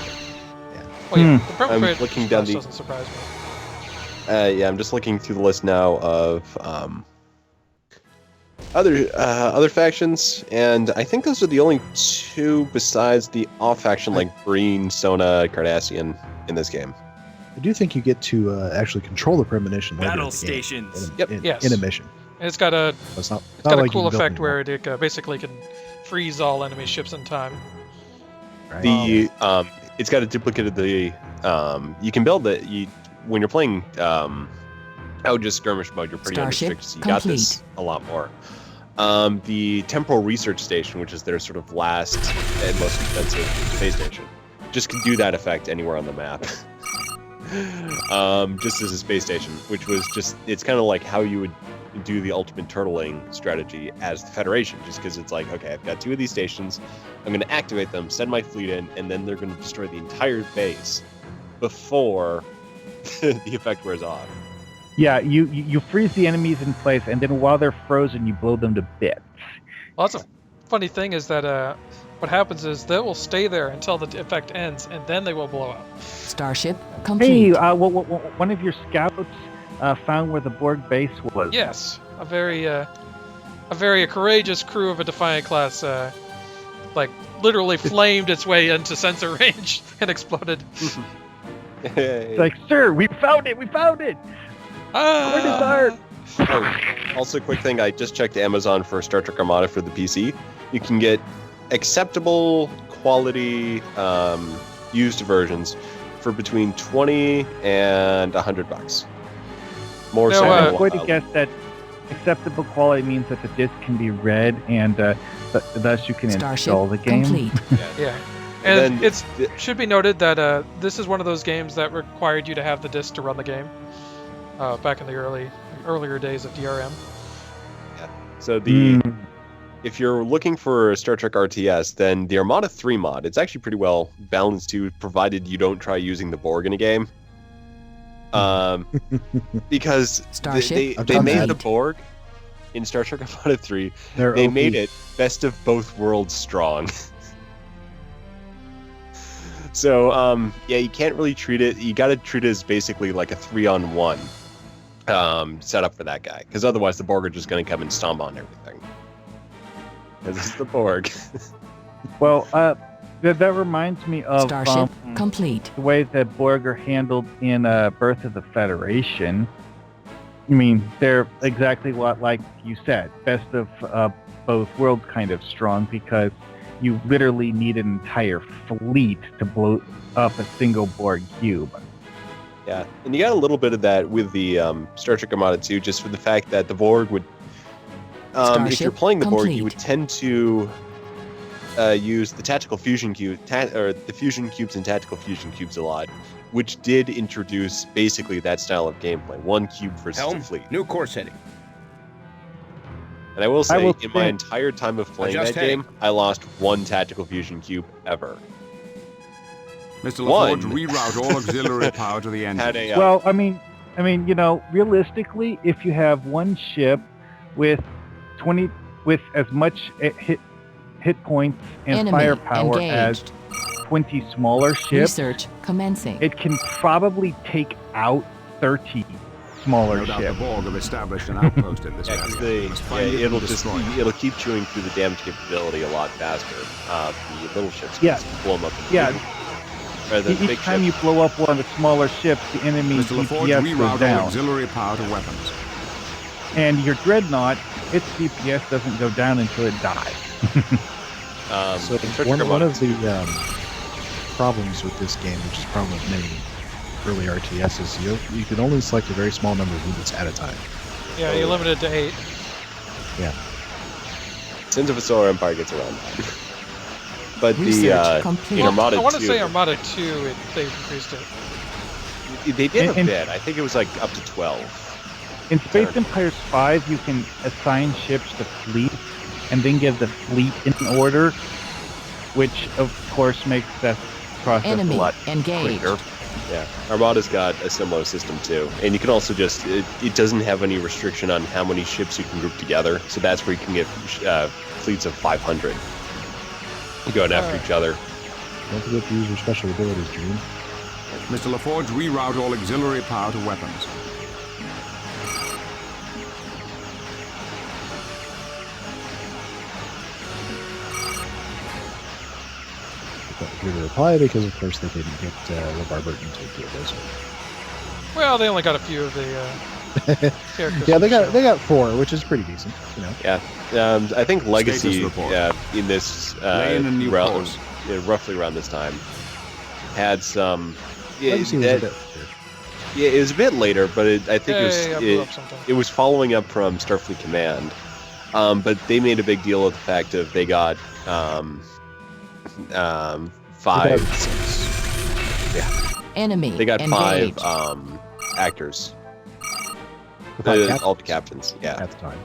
Well, yeah, the I'm perpetrator looking down class the. doesn't surprise me. Yeah, I'm just looking through the list now of other factions, and I think those are the only two besides the off faction like Breen, Sona, Cardassian in this game. I do think you get to actually control the premonition later Battle in the game, stations. Yes. in a mission. And it's got a It's not, it's got a like cool you can build effect them all. where it basically can freeze all enemy ships in time. Right. The it's got a duplicate of the you can build it. When you're playing just skirmish mode, you're pretty Starship unrestricted. So you got this a lot more. The Temporal Research Station, which is their sort of last and most expensive space station, just can do that effect anywhere on the map. Just as a space station, which was just, it's kind of like how you would do the ultimate turtling strategy as the Federation, just because it's like, okay, I've got two of these stations, I'm going to activate them, send my fleet in, and then they're going to destroy the entire base before the effect wears off. Yeah, you freeze the enemies in place, and then while they're frozen, you blow them to bits. Well, that's a funny thing is that what happens is they will stay there until the effect ends, and then they will blow up. Starship complete. Hey, one of your scouts found where the Borg base was. Yes, a very courageous crew of a Defiant class, like literally flamed its way into sensor range and exploded. It's like, sir, we found it! We found it! Where is art? Also, quick thing, I just checked Amazon for Star Trek Armada for the PC. You can get acceptable quality used versions for between $20 and $100. More so. I'm going to guess that acceptable quality means that the disc can be read, and thus you can install the game. Complete. Yeah. And it should be noted that this is one of those games that required you to have the disc to run the game. Back in the earlier days of DRM. Yeah. So if you're looking for Star Trek RTS, then the Armada 3 mod, it's actually pretty well balanced too, provided you don't try using the Borg in a game. Because they made the Borg in Star Trek Armada 3. They made it best of both worlds strong. So yeah, you can't really treat it. You got to treat it as basically like a 3-on-1. Setup for that guy, because otherwise the Borg are just going to come and stomp on everything. Because it's the Borg. Well, that reminds me of Starship complete. The way that Borg are handled in Birth of the Federation. I mean, they're exactly like you said, best of both worlds kind of strong, because you literally need an entire fleet to blow up a single Borg cube. Yeah, and you got a little bit of that with the Star Trek Armada 2, just for the fact that the Borg would, if you're playing the Borg, you would tend to use the tactical fusion cube, or the fusion cubes and tactical fusion cubes a lot, which did introduce basically that style of gameplay: one cube versus the fleet. New course heading. And I will say, in my entire time of playing that game, I lost one tactical fusion cube ever. Mr. LaForge, reroute all auxiliary power to the engine. Well, I mean, realistically, if you have one ship with as much hit points and Enemy firepower engaged. as 20 smaller ships, Research commencing. it can probably take out 30 smaller No doubt ships. the Borg have established an outpost in this area. It'll keep chewing through the damage capability a lot faster. The little ships Yeah. just blow them up. Or the Each big time ship. you blow up one of the smaller ships, the enemy Mr. LaForge, DPS goes reroute all down. auxiliary power to weapons. And your Dreadnought, its DPS doesn't go down until it dies. So one of the problems with this game, which is a problem with many early RTS, is you can only select a very small number of units at a time. Yeah, you're limited to 8. Yeah. Sins of a Solar Empire gets around that. But the in Armada 2... I want to say Armada 2, they increased it. They did a bit. I think it was like up to 12. In Space Empires 5, you can assign ships to fleet and then give the fleet in order, which of course makes that process a lot quicker. Yeah, Armada's got a similar system too, and you can also just it doesn't have any restriction on how many ships you can group together, so that's where you can get fleets of 500 going after each other. Don't forget to use your special abilities, Dream. Mr. LaForge, reroute all auxiliary power to weapons. Give a reply because, of course, they didn't get LeVar Burton to do this. Well, they only got a few of the characters. Yeah, they got 4, which is pretty decent. You know. Yeah, I think Legacy in this round, roughly around this time had some. Legacy was a bit. Yeah, it was a bit later, but I think it was following up from Starfleet Command. But they made a big deal of the fact that they got 5. Enemy. They got engaged. 5 actors. All the captains. Yeah. At the time.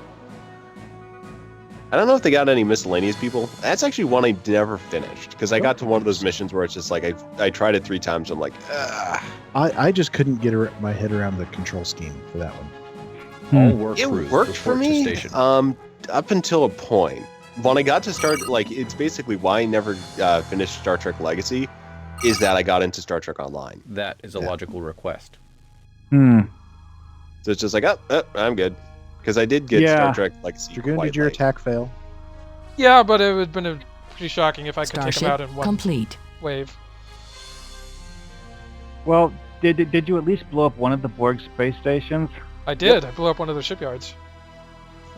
I don't know if they got any miscellaneous people. That's actually one I never finished because I got to one of those missions where it's just like I tried it 3 times. I'm like, ugh. I just couldn't get my head around the control scheme for that one. All work It crews worked for report to me. station. Up until a point. When I got to start, like, it's basically why I never finished Star Trek Legacy, is that I got into Star Trek Online. That is a logical request. So it's just like, oh, I'm good. Because I did get Star Trek Legacy Dragoon, quite did your late. attack fail? Yeah, but it would have been pretty shocking if I could take them out in one complete. wave. Well, did you at least blow up one of the Borg space stations? I did. I blew up one of the shipyards.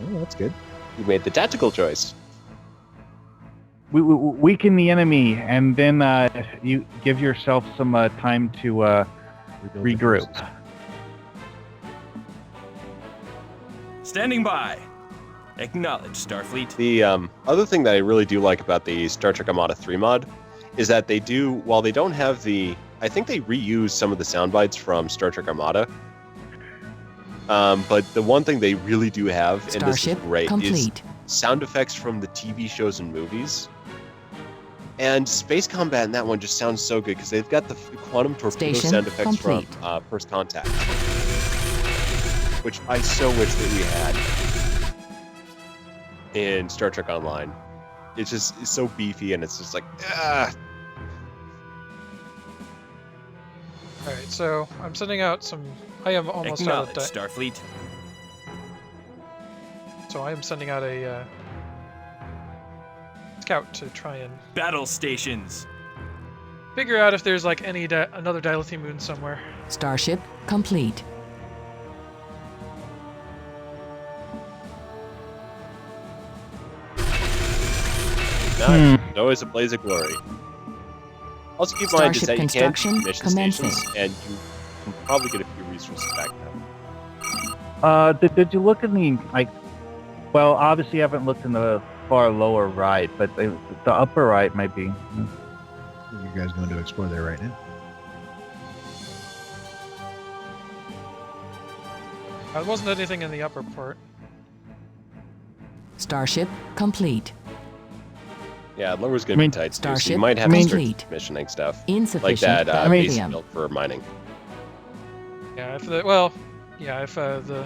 Oh, that's good. You made the tactical choice. We weaken the enemy, and then you give yourself some time to regroup. Standing by. Acknowledge, Starfleet. The other thing that I really do like about the Star Trek Armada 3 mod is that they do, while they don't have the... I think they reuse some of the sound bites from Star Trek Armada. But the one thing they really do have, and this is great, is sound effects from the TV shows and movies. And space combat in that one just sounds so good because they've got the quantum torpedo sound effects from First Contact, which I so wish that we had in Star Trek Online. It's so beefy and it's just like, ah. Alright, so I'm sending out some... I am almost out of Starfleet. So I am sending out a scout to try and battle stations. Figure out if there's like any another dilithium moon somewhere. Starship complete. Nice. Always a blaze of glory. Also keep in mind is that you can construction mission stations, and you can probably get a few resources back now. Did you look in the, like, well, obviously you haven't looked in the far lower right, but the upper right might be. You guys going to explore there right now? There wasn't anything in the upper part. Starship complete. Yeah, lower's gonna be tight too, so Starship you might have to start commissioning stuff like Insufficient that base dilithium. build for mining. Yeah, if the the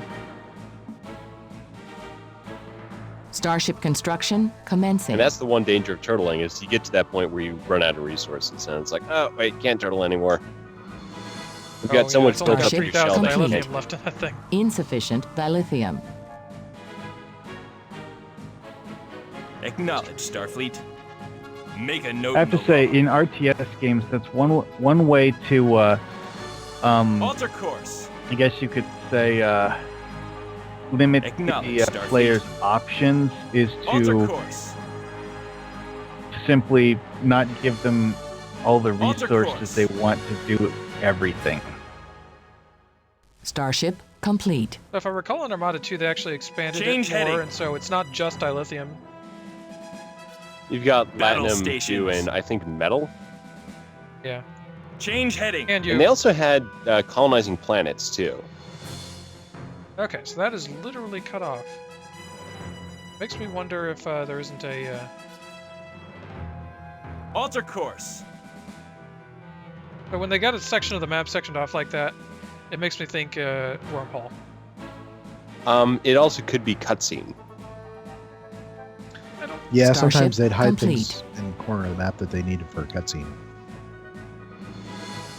Starship construction commencing. And that's the one danger of turtling is you get to that point where you run out of resources and it's like, oh wait, can't turtle anymore. We've got so much built up in your shell that you dilithium can't. left in that thing. Insufficient dilithium. Acknowledge, Starfleet. Make a note. I have to say, in RTS games, that's one way to alter course. I guess you could say limit the player's options is to simply not give them all the resources they want to do everything. Starship complete. If I recall in Armada 2, they actually expanded Change it more, heading. and so it's not just dilithium. You've got Battle Platinum stations. 2 and I think Metal. Yeah. Change heading. And you. And they also had colonizing planets, too. Okay, so that is literally cut off. Makes me wonder if there isn't a... Alter course. But when they got a section of the map sectioned off like that, it makes me think wormhole. It also could be cutscene. Yeah, Starship sometimes they'd hide complete. things in the corner of the map that they needed for a cutscene.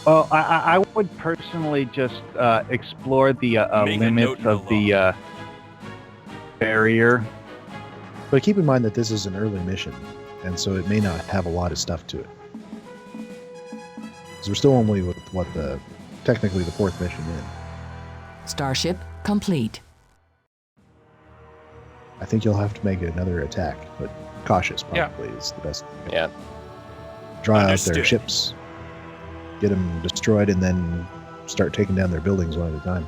Well, I would personally just explore the limits of the barrier. But keep in mind that this is an early mission, and so it may not have a lot of stuff to it. Because we're still only with technically the 4th mission in. Starship complete. I think you'll have to make another attack, but cautious probably is the best. Yeah. Draw out Understood. their ships, get them destroyed, and then start taking down their buildings one at a time.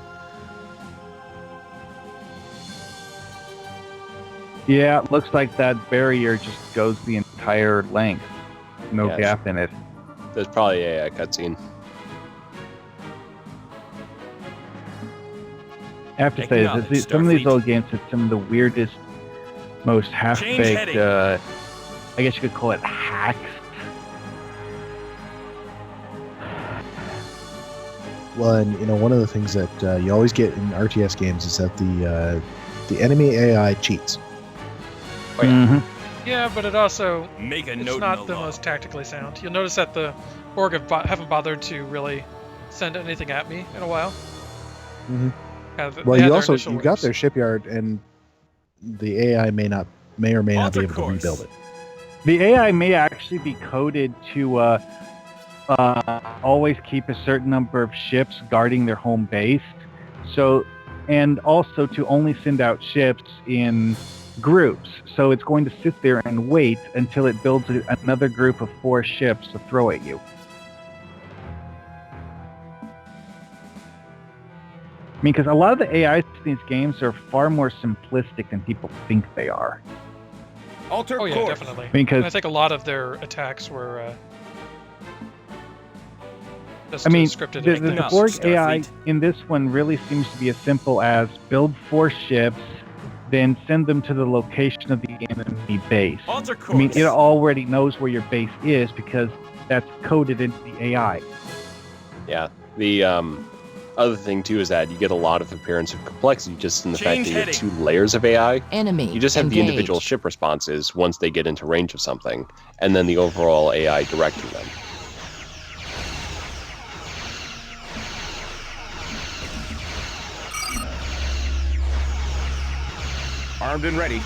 Yeah, it looks like that barrier just goes the entire length. No Yeah, gap in it. There's probably a cutscene. I have to say, Acknowledge, some of these Starfleet. old games have some of the weirdest, most half-baked, heading. I guess you could call it hacks. Well, and one of the things that you always get in RTS games is that the enemy AI cheats. Oh, yeah. Mm-hmm. Yeah, but it also... Make a it's note. not the most tactically sound. You'll notice that the Borg haven't bothered to really send anything at me in a while. Mm-hmm. They Well, had you their also initial you got waves. their shipyard, and the AI may or may not be Alter able to course. rebuild it. The AI may actually be coded to always keep a certain number of ships guarding their home base. So, and also to only send out ships in groups. So it's going to sit there and wait until it builds another group of 4 ships to throw at you. I mean, because a lot of the AIs in these games are far more simplistic than people think they are. Alter Oh yeah, course. definitely. Because- And I think a lot of their attacks were just I mean, scripted. the and Borg Starfleet. AI in this one really seems to be as simple as build 4 ships, then send them to the location of the enemy base. Alter course. I mean, it already knows where your base is because that's coded into the AI. Yeah. The other thing, too, is that you get a lot of appearance of complexity just in the fact Change that you have heading. 2 layers of AI. Enemy You just have the individual engaged. ship responses once they get into range of something, and then the overall AI directing them. Armed and ready.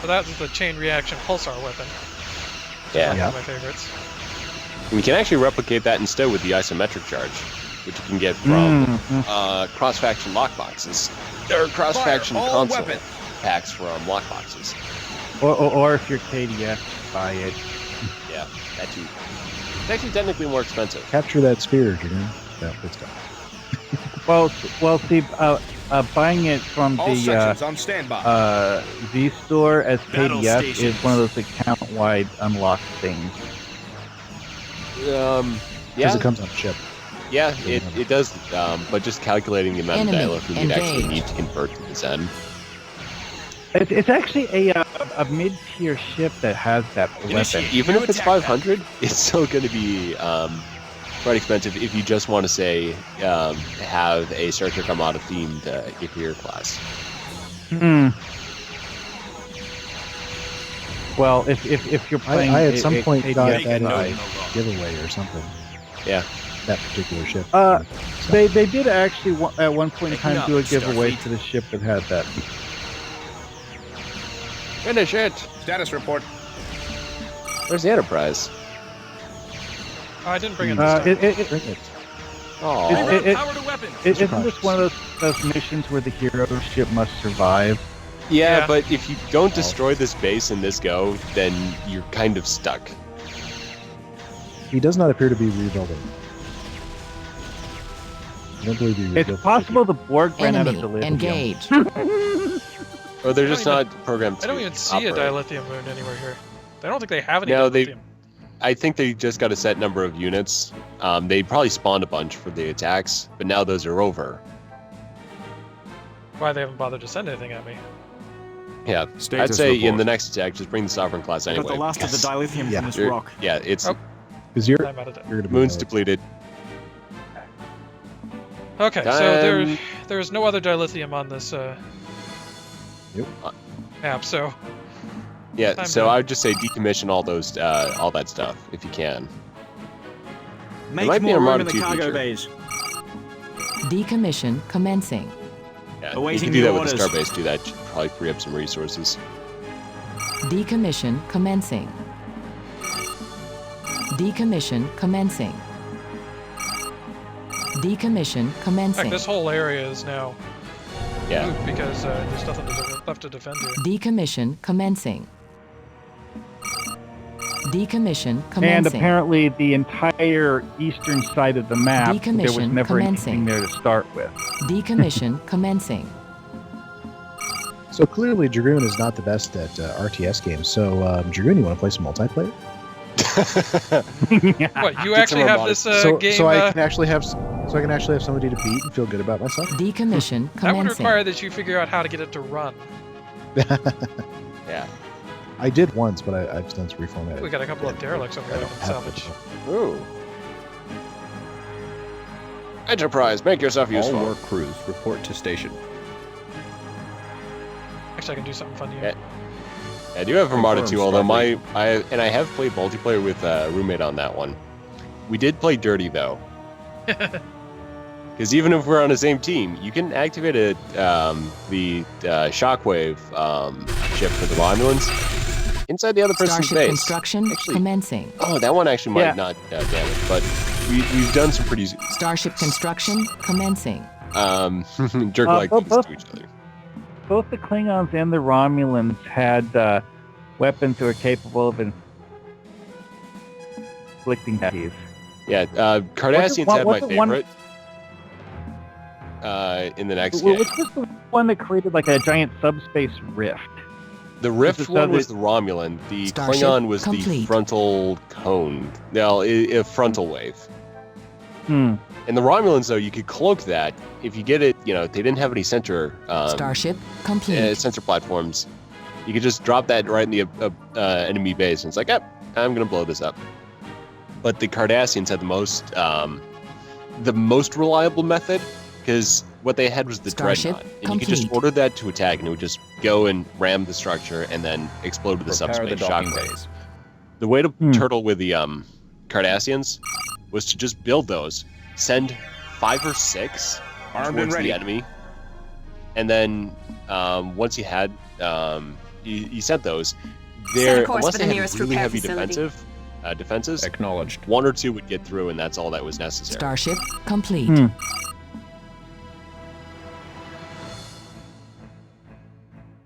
So that's the chain reaction pulsar weapon. Yeah. One of my favorites. And you can actually replicate that instead with the isometric charge, which you can get from Mhm. cross-faction lockboxes. Or cross-faction Fire all console weapons. packs from lockboxes. Or if you're KDS, buy it. Yeah, that too. It's actually technically more expensive. Capture that sphere, Julian. No, it's done. Well, see, buying it from All sections on standby. Z store as Battle KDS is stations. one of those account-wide unlock things. Because Yeah, it comes on a chip. yeah, it does, but just calculating the amount Enemy of dilithium you'd actually engaged. need to convert to the Zen. It's actually a mid-tier ship that has that weapon. Initiate. Even You if it's attack that. 500, it's still going to be quite expensive if you just want to say have a Star Trek Armada themed Ipir class. Hmm. Well, if you're playing, I at some point got KDS, that in no, a no, no. giveaway or something. Yeah. That particular ship. They did actually at one point in time do a Acknowledge, giveaway Starfleet. to the ship that had that. Finish it! Status report. Where's the Enterprise? I didn't bring it this time. Bring it. Oh. Isn't this one of those missions where the hero ship must survive? Yeah, but if you don't destroy this base in this go, then you're kind of stuck. He does not appear to be rebuilding. I don't believe he rebuilt. It's possible the Borg ran out of Enemy dilithium. engaged. Or they're just not programmed to I don't even see a operate. dilithium moon anywhere here. I don't think they have any No, dilithium. I think they just got a set number of units. They probably spawned a bunch for the attacks, but now those are over. Why they haven't bothered to send anything at me? Yeah, Status I'd say in report. the next attack, just bring the Sovereign class anyway. Got the last of the dilithium from this You're- rock. Yeah, it's Because you're I'm out of going to be moon's depleted. Okay, so Time. there's no other dilithium on this map, so Yeah, Time so to- I would just say decommission all those, all that stuff if you can. Make might be more an room Armada in the 2 cargo feature. bays. Decommission commencing. Yeah, you Awaiting can do the that with the orders. Starbase. Do that. Probably free up some resources. Decommission commencing. Decommission commencing. Decommission in fact, commencing. this whole area is now Yeah. moot because there's nothing left to defend here. Decommission commencing. Decommission And commencing. apparently the entire eastern side of the map, there was Decommission never commencing. anything there to start with. Decommission commencing. So clearly, Dragoon is not the best at RTS games. So, Dragoon, you want to play some multiplayer? What, you actually have this game? So I can actually have somebody to beat and feel good about myself. Decommission that would commencing. require that you figure out how to get it to run. Yeah. I did once, but I've since reformatted. We got a couple of derelicts over there we can salvage. Ooh. Enterprise, make yourself All useful. work crews report to station. Actually, I can do something fun here. I do have Armada Confirmed, 2, although Starfleet. I have played multiplayer with a roommate on that one. We did play dirty though. Because even if we're on the same team, you can activate the shockwave chip for the Romulans inside the other person's Starship base. construction commencing. Oh, that one actually might not damage, but we've done some pretty Starship construction commencing. jerk like things both- to each other. Both the Klingons and the Romulans had weapons that were capable of inflicting disease. Yeah, Cardassians had my wasn't one- favorite. In the next Which game. was the one that created like a giant subspace rift? The Rift Just one so was that- the Romulan. The Starship Klingon was the complete. frontal cone. No, a frontal wave. Hmm. And the Romulans, though, you could cloak that. If you get it, they didn't have any center Starship complete. sensor platforms. You could just drop that right in the enemy base, and it's like, I'm going to blow this up. But the Cardassians had the most reliable method, because what they had was the Starship Dreadnought. And you could just complete. order that to attack, and it would just go and ram the structure, and then explode with the Prepare subspace the docking shockwave. bays. The way to turtle with the Cardassians was to just build those, send 5 or 6 Armed and towards ready. the enemy, and then once you had you sent those, Set a course unless for they the had nearest really repair heavy facility. defenses, Acknowledged. 1 or 2 would get through, and that's all that was necessary. Starship complete.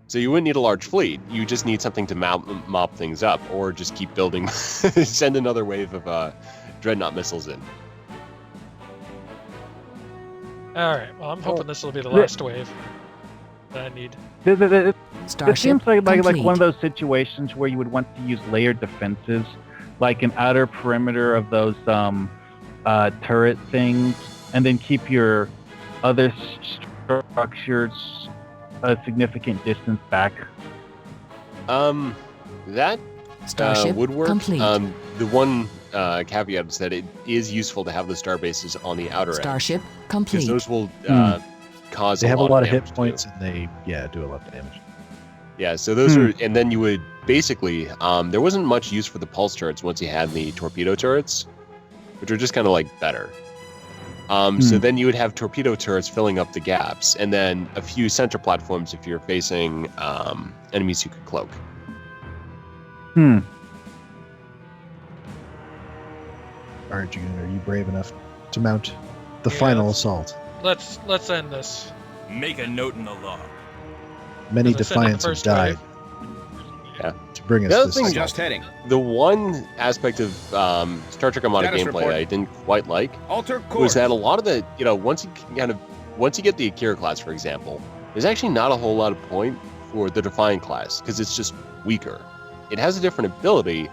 So you wouldn't need a large fleet. You just need something to mop things up, or just keep building. Send another wave of dreadnought missiles in. Alright, well, I'm hoping this will be the last wave that I need. It Starship seems like complete. one of those situations where you would want to use layered defenses, like an outer perimeter of those turret things, and then keep your other structures a significant distance back. That Starship would work. complete. The one caveat is that it is useful to have the star bases on the outer Starship edge, complete. because those will cause. They have a lot of hit damage points, too. and they do a lot of damage. Yeah, so those are, and then you would basically, there wasn't much use for the pulse turrets once you had the torpedo turrets, which are just kind of like better. So then you would have torpedo turrets filling up the gaps, and then a few center platforms if you're facing enemies who could cloak. All right, June, are you brave enough to mount the final assault? Let's end this. Make a note in the log. Many defiants have died. Yeah. To bring us the other this. thing, Just heading. The one aspect of Star Trek Armada Status gameplay report. that I didn't quite like Alter course. was that a lot of the, once you get the Akira class, for example, there's actually not a whole lot of point for the Defiant class because it's just weaker. It has a different ability.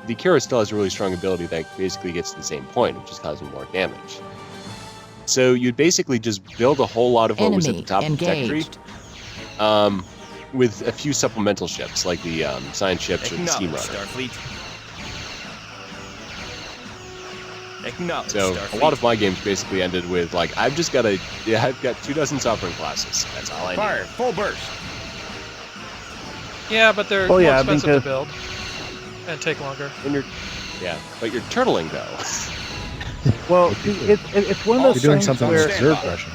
The Akira still has a really strong ability that basically gets to the same point, which is causing more damage. So you'd basically just build a whole lot of what was at the top of the tech tree, with a few supplemental ships like the science ships or the steam runner. So a lot of my games basically ended with like I've got 24 sovereign classes. That's all I need. Fire, full burst. Yeah, but they're more expensive to build and take longer. But you're turtling though. Well, it's one of those You're doing things something where with reserve Russian.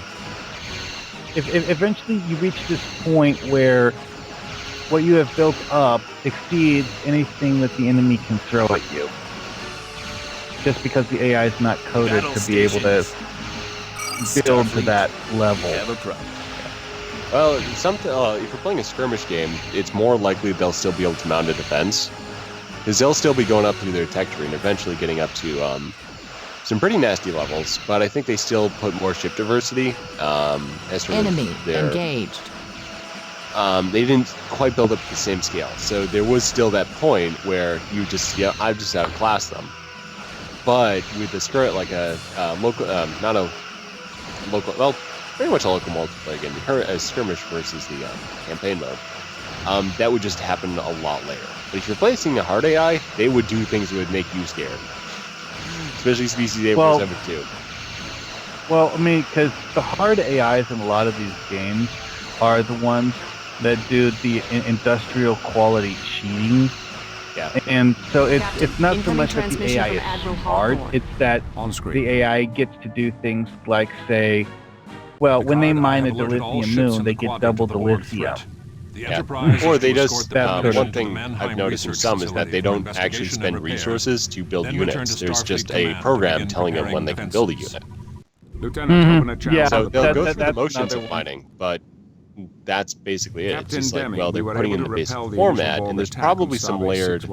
if eventually you reach this point where what you have built up exceeds anything that the enemy can throw at you, just because the AI is not coded to be able to build to that level. Well, if you're playing a skirmish game, it's more likely they'll still be able to mount a defense, because they'll still be going up through their tech tree and eventually getting up to some pretty nasty levels. But I think they still put more ship diversity as sort Enemy of their, engaged. They didn't quite build up to the same scale, so there was still that point where you just I've just outclassed them. But with the skirt, like pretty much a local multiplayer game, a skirmish versus the campaign mode, that would just happen a lot later. But if you're placing a hard AI, they would do things that would make you scared. Especially Species 847 2. Well, I mean, because the hard AIs in a lot of these games are the ones that do the industrial quality cheating. Yeah. And so it's not so much that the AI is hard, it's that the AI gets to do things like, say, well, when they mine a dilithium moon, they get double dilithium. Yeah. Or they just, one thing I've noticed in some is that they don't actually spend resources to build units. There's just a program telling them when they can build a unit. Lieutenant, so they'll go through the motions of mining, but that's basically it. It's just like, well, they're putting in the basic format, and there's probably some layered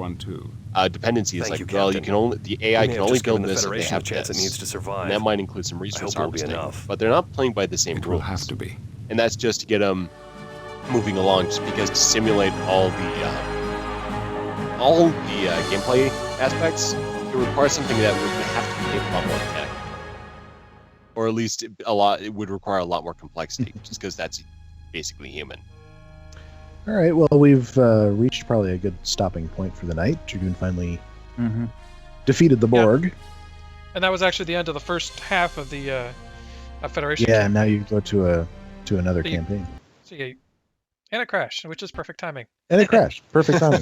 dependencies. Like, well, the AI can only build this if they have this. It needs to survive. And that might include some resource harvesting, but they're not playing by the same rules. Have to be, and that's just to get them moving along, just because to simulate all the gameplay aspects, it requires something that would have to be a lot more mechanical, or at least it would require a lot more complexity, just because that's basically human. All right, well, we've reached probably a good stopping point for the night. Dragoon finally defeated the Borg. And that was actually the end of the first half of the Federation. Yeah, and now you go to another campaign. And it crashed, which is perfect timing. And it crashed. Perfect timing.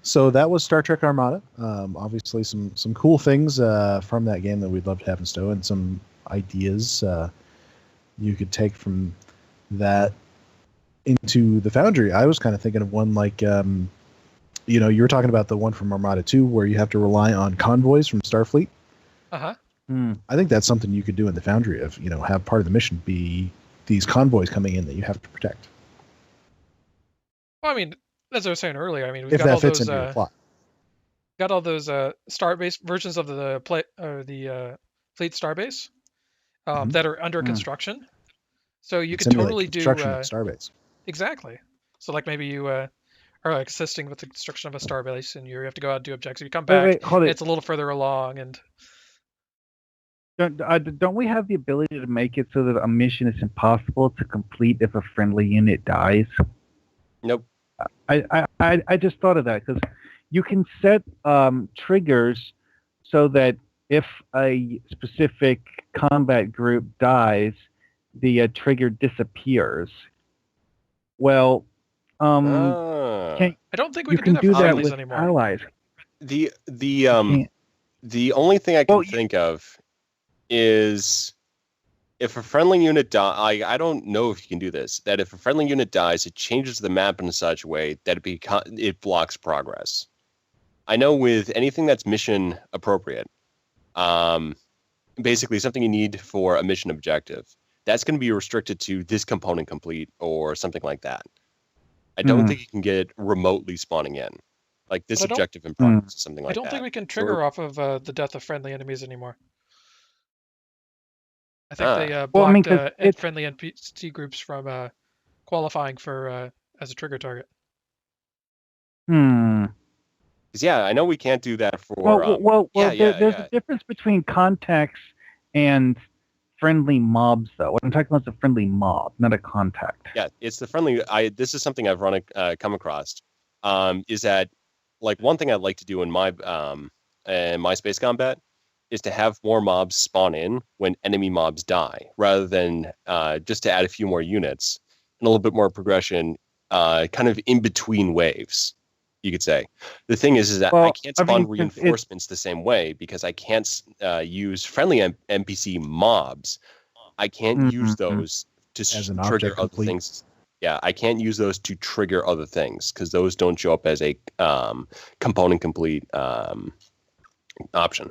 So that was Star Trek Armada. Obviously, some cool things from that game that we'd love to have in stow, and some ideas you could take from that into the Foundry. I was kind of thinking of one like, you were talking about the one from Armada 2 where you have to rely on convoys from Starfleet. Uh-huh. I think that's something you could do in the Foundry of, have part of the mission be these convoys coming in that you have to protect. Well, I mean, as I was saying earlier, I mean, we've if got that all fits those into your plot. got all those Starbase versions of the Fleet Starbase that are under construction. So you could totally do Starbase. Exactly. So like maybe you are like assisting with the construction of a Starbase, and you have to go out and do objectives. You come back, it's a little further along, and don't we have the ability to make it so that a mission is impossible to complete if a friendly unit dies? Nope. I just thought of that because you can set triggers so that if a specific combat group dies, the trigger disappears. Well, I don't think we can do that allies with anymore. Allies. The only thing I can think of is if a friendly unit dies, I don't know if you can do this, that if a friendly unit dies, it changes the map in such a way that it blocks progress. I know with anything that's mission appropriate, basically something you need for a mission objective, that's going to be restricted to this component complete or something like that. I don't think you can get remotely spawning in. Like this objective in progress, something like that. I don't think we can trigger off of the death of friendly enemies anymore. I think they blocked friendly NPC groups from qualifying for as a trigger target. Yeah, I know we can't do that for. There's a difference between contacts and friendly mobs, though. What I'm talking about is a friendly mob, not a contact. Yeah, it's the friendly. This is something I've come across. Is that like one thing I'd like to do in my space combat is to have more mobs spawn in when enemy mobs die, rather than just to add a few more units and a little bit more progression, kind of in between waves. You could say. The thing is that I can't spawn reinforcements the same way because I can't use friendly NPC mobs. I can't use those to trigger other things. Yeah, I can't use those to trigger other things because those don't show up as a component complete option.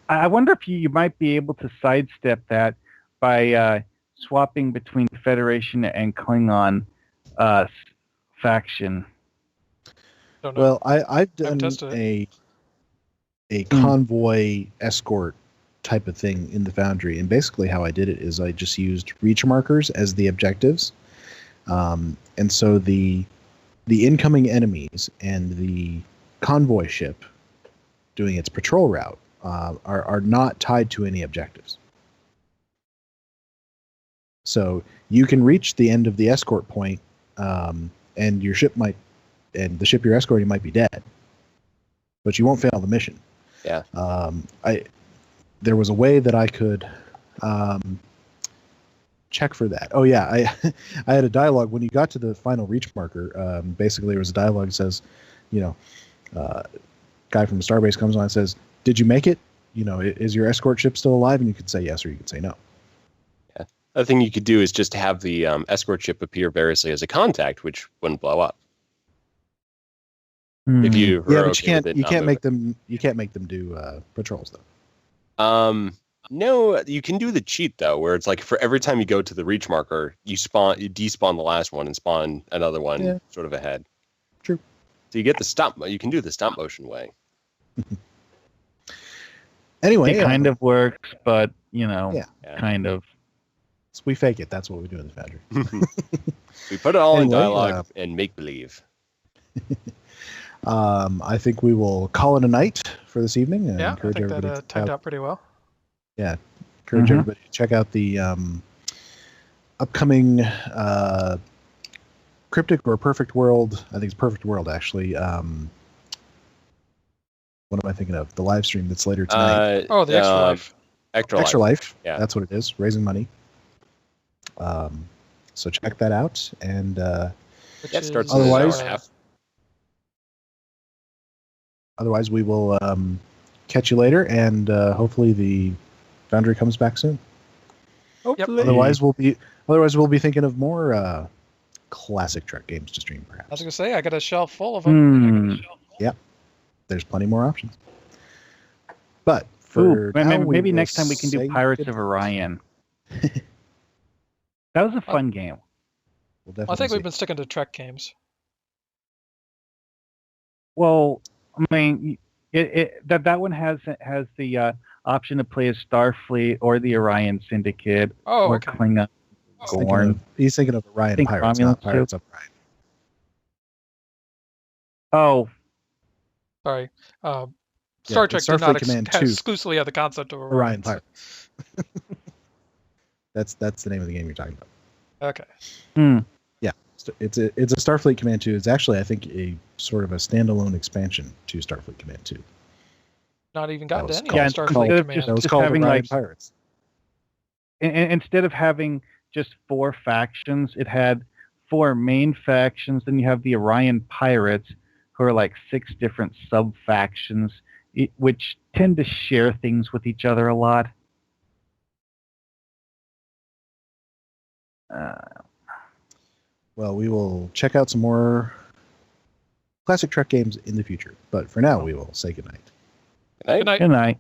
I wonder if you might be able to sidestep that by swapping between Federation and Klingon faction. Well, I've done a convoy escort type of thing in the Foundry, and basically how I did it is I just used reach markers as the objectives, and so the incoming enemies and the convoy ship doing its patrol route are not tied to any objectives. So you can reach the end of the escort point, and your ship and the ship you're escorting might be dead, but you won't fail the mission. Yeah. There was a way that I could check for that. Oh yeah, I had a dialogue when you got to the final reach marker. Basically, there was a dialogue that says, guy from the starbase comes on and says, "Did you make it? Is your escort ship still alive?" And you could say yes or you could say no. Yeah. Other thing you could do is just have the escort ship appear variously as a contact, which wouldn't blow up. If you but you can't make them do patrols though. No, you can do the cheat though, where it's like for every time you go to the reach marker, you despawn the last one and spawn another one sort of ahead. True. So you get the stop. You can do the stop motion way. Anyway, it kind of works, but kind of. So we fake it. That's what we do in the Foundry. We put it all in dialogue and make believe. I think we will call it a night for this evening. And I think that timed out pretty well. Yeah, encourage everybody to check out the upcoming Cryptic or Perfect World. I think it's Perfect World, actually. What am I thinking of? The live stream that's later tonight. The Extra Life. Extra Life. Yeah, that's what it is. Raising money. So check that out, and otherwise we will catch you later, and hopefully the Foundry comes back soon. Hopefully. Otherwise we'll be thinking of more classic Trek games to stream, perhaps. I was gonna say I got a shelf full of them. Yep, there's plenty more options. But for maybe next time we can do Pirates of Orion. That was a fun game. I think we've been sticking to Trek games. Well, I mean, that one has the option to play as Starfleet or the Orion Syndicate or Klingon. He's thinking of Orion Pirates, not Pirates of Orion. Oh. Sorry. Star Trek did not exclusively have the concept of Orion Pirates. That's the name of the game you're talking about. Okay. Yeah, it's a Starfleet Command 2. It's actually, I think, a sort of a standalone expansion to Starfleet Command 2. Not even gotten to any of Starfleet Command. That was called Orion Pirates. Instead of having just 4 factions, it had 4 main factions. Then you have the Orion Pirates, who are like 6 different sub-factions, which tend to share things with each other a lot. Well, we will check out some more classic Trek games in the future. But for now, we will say goodnight. Good night. Good night. Good night.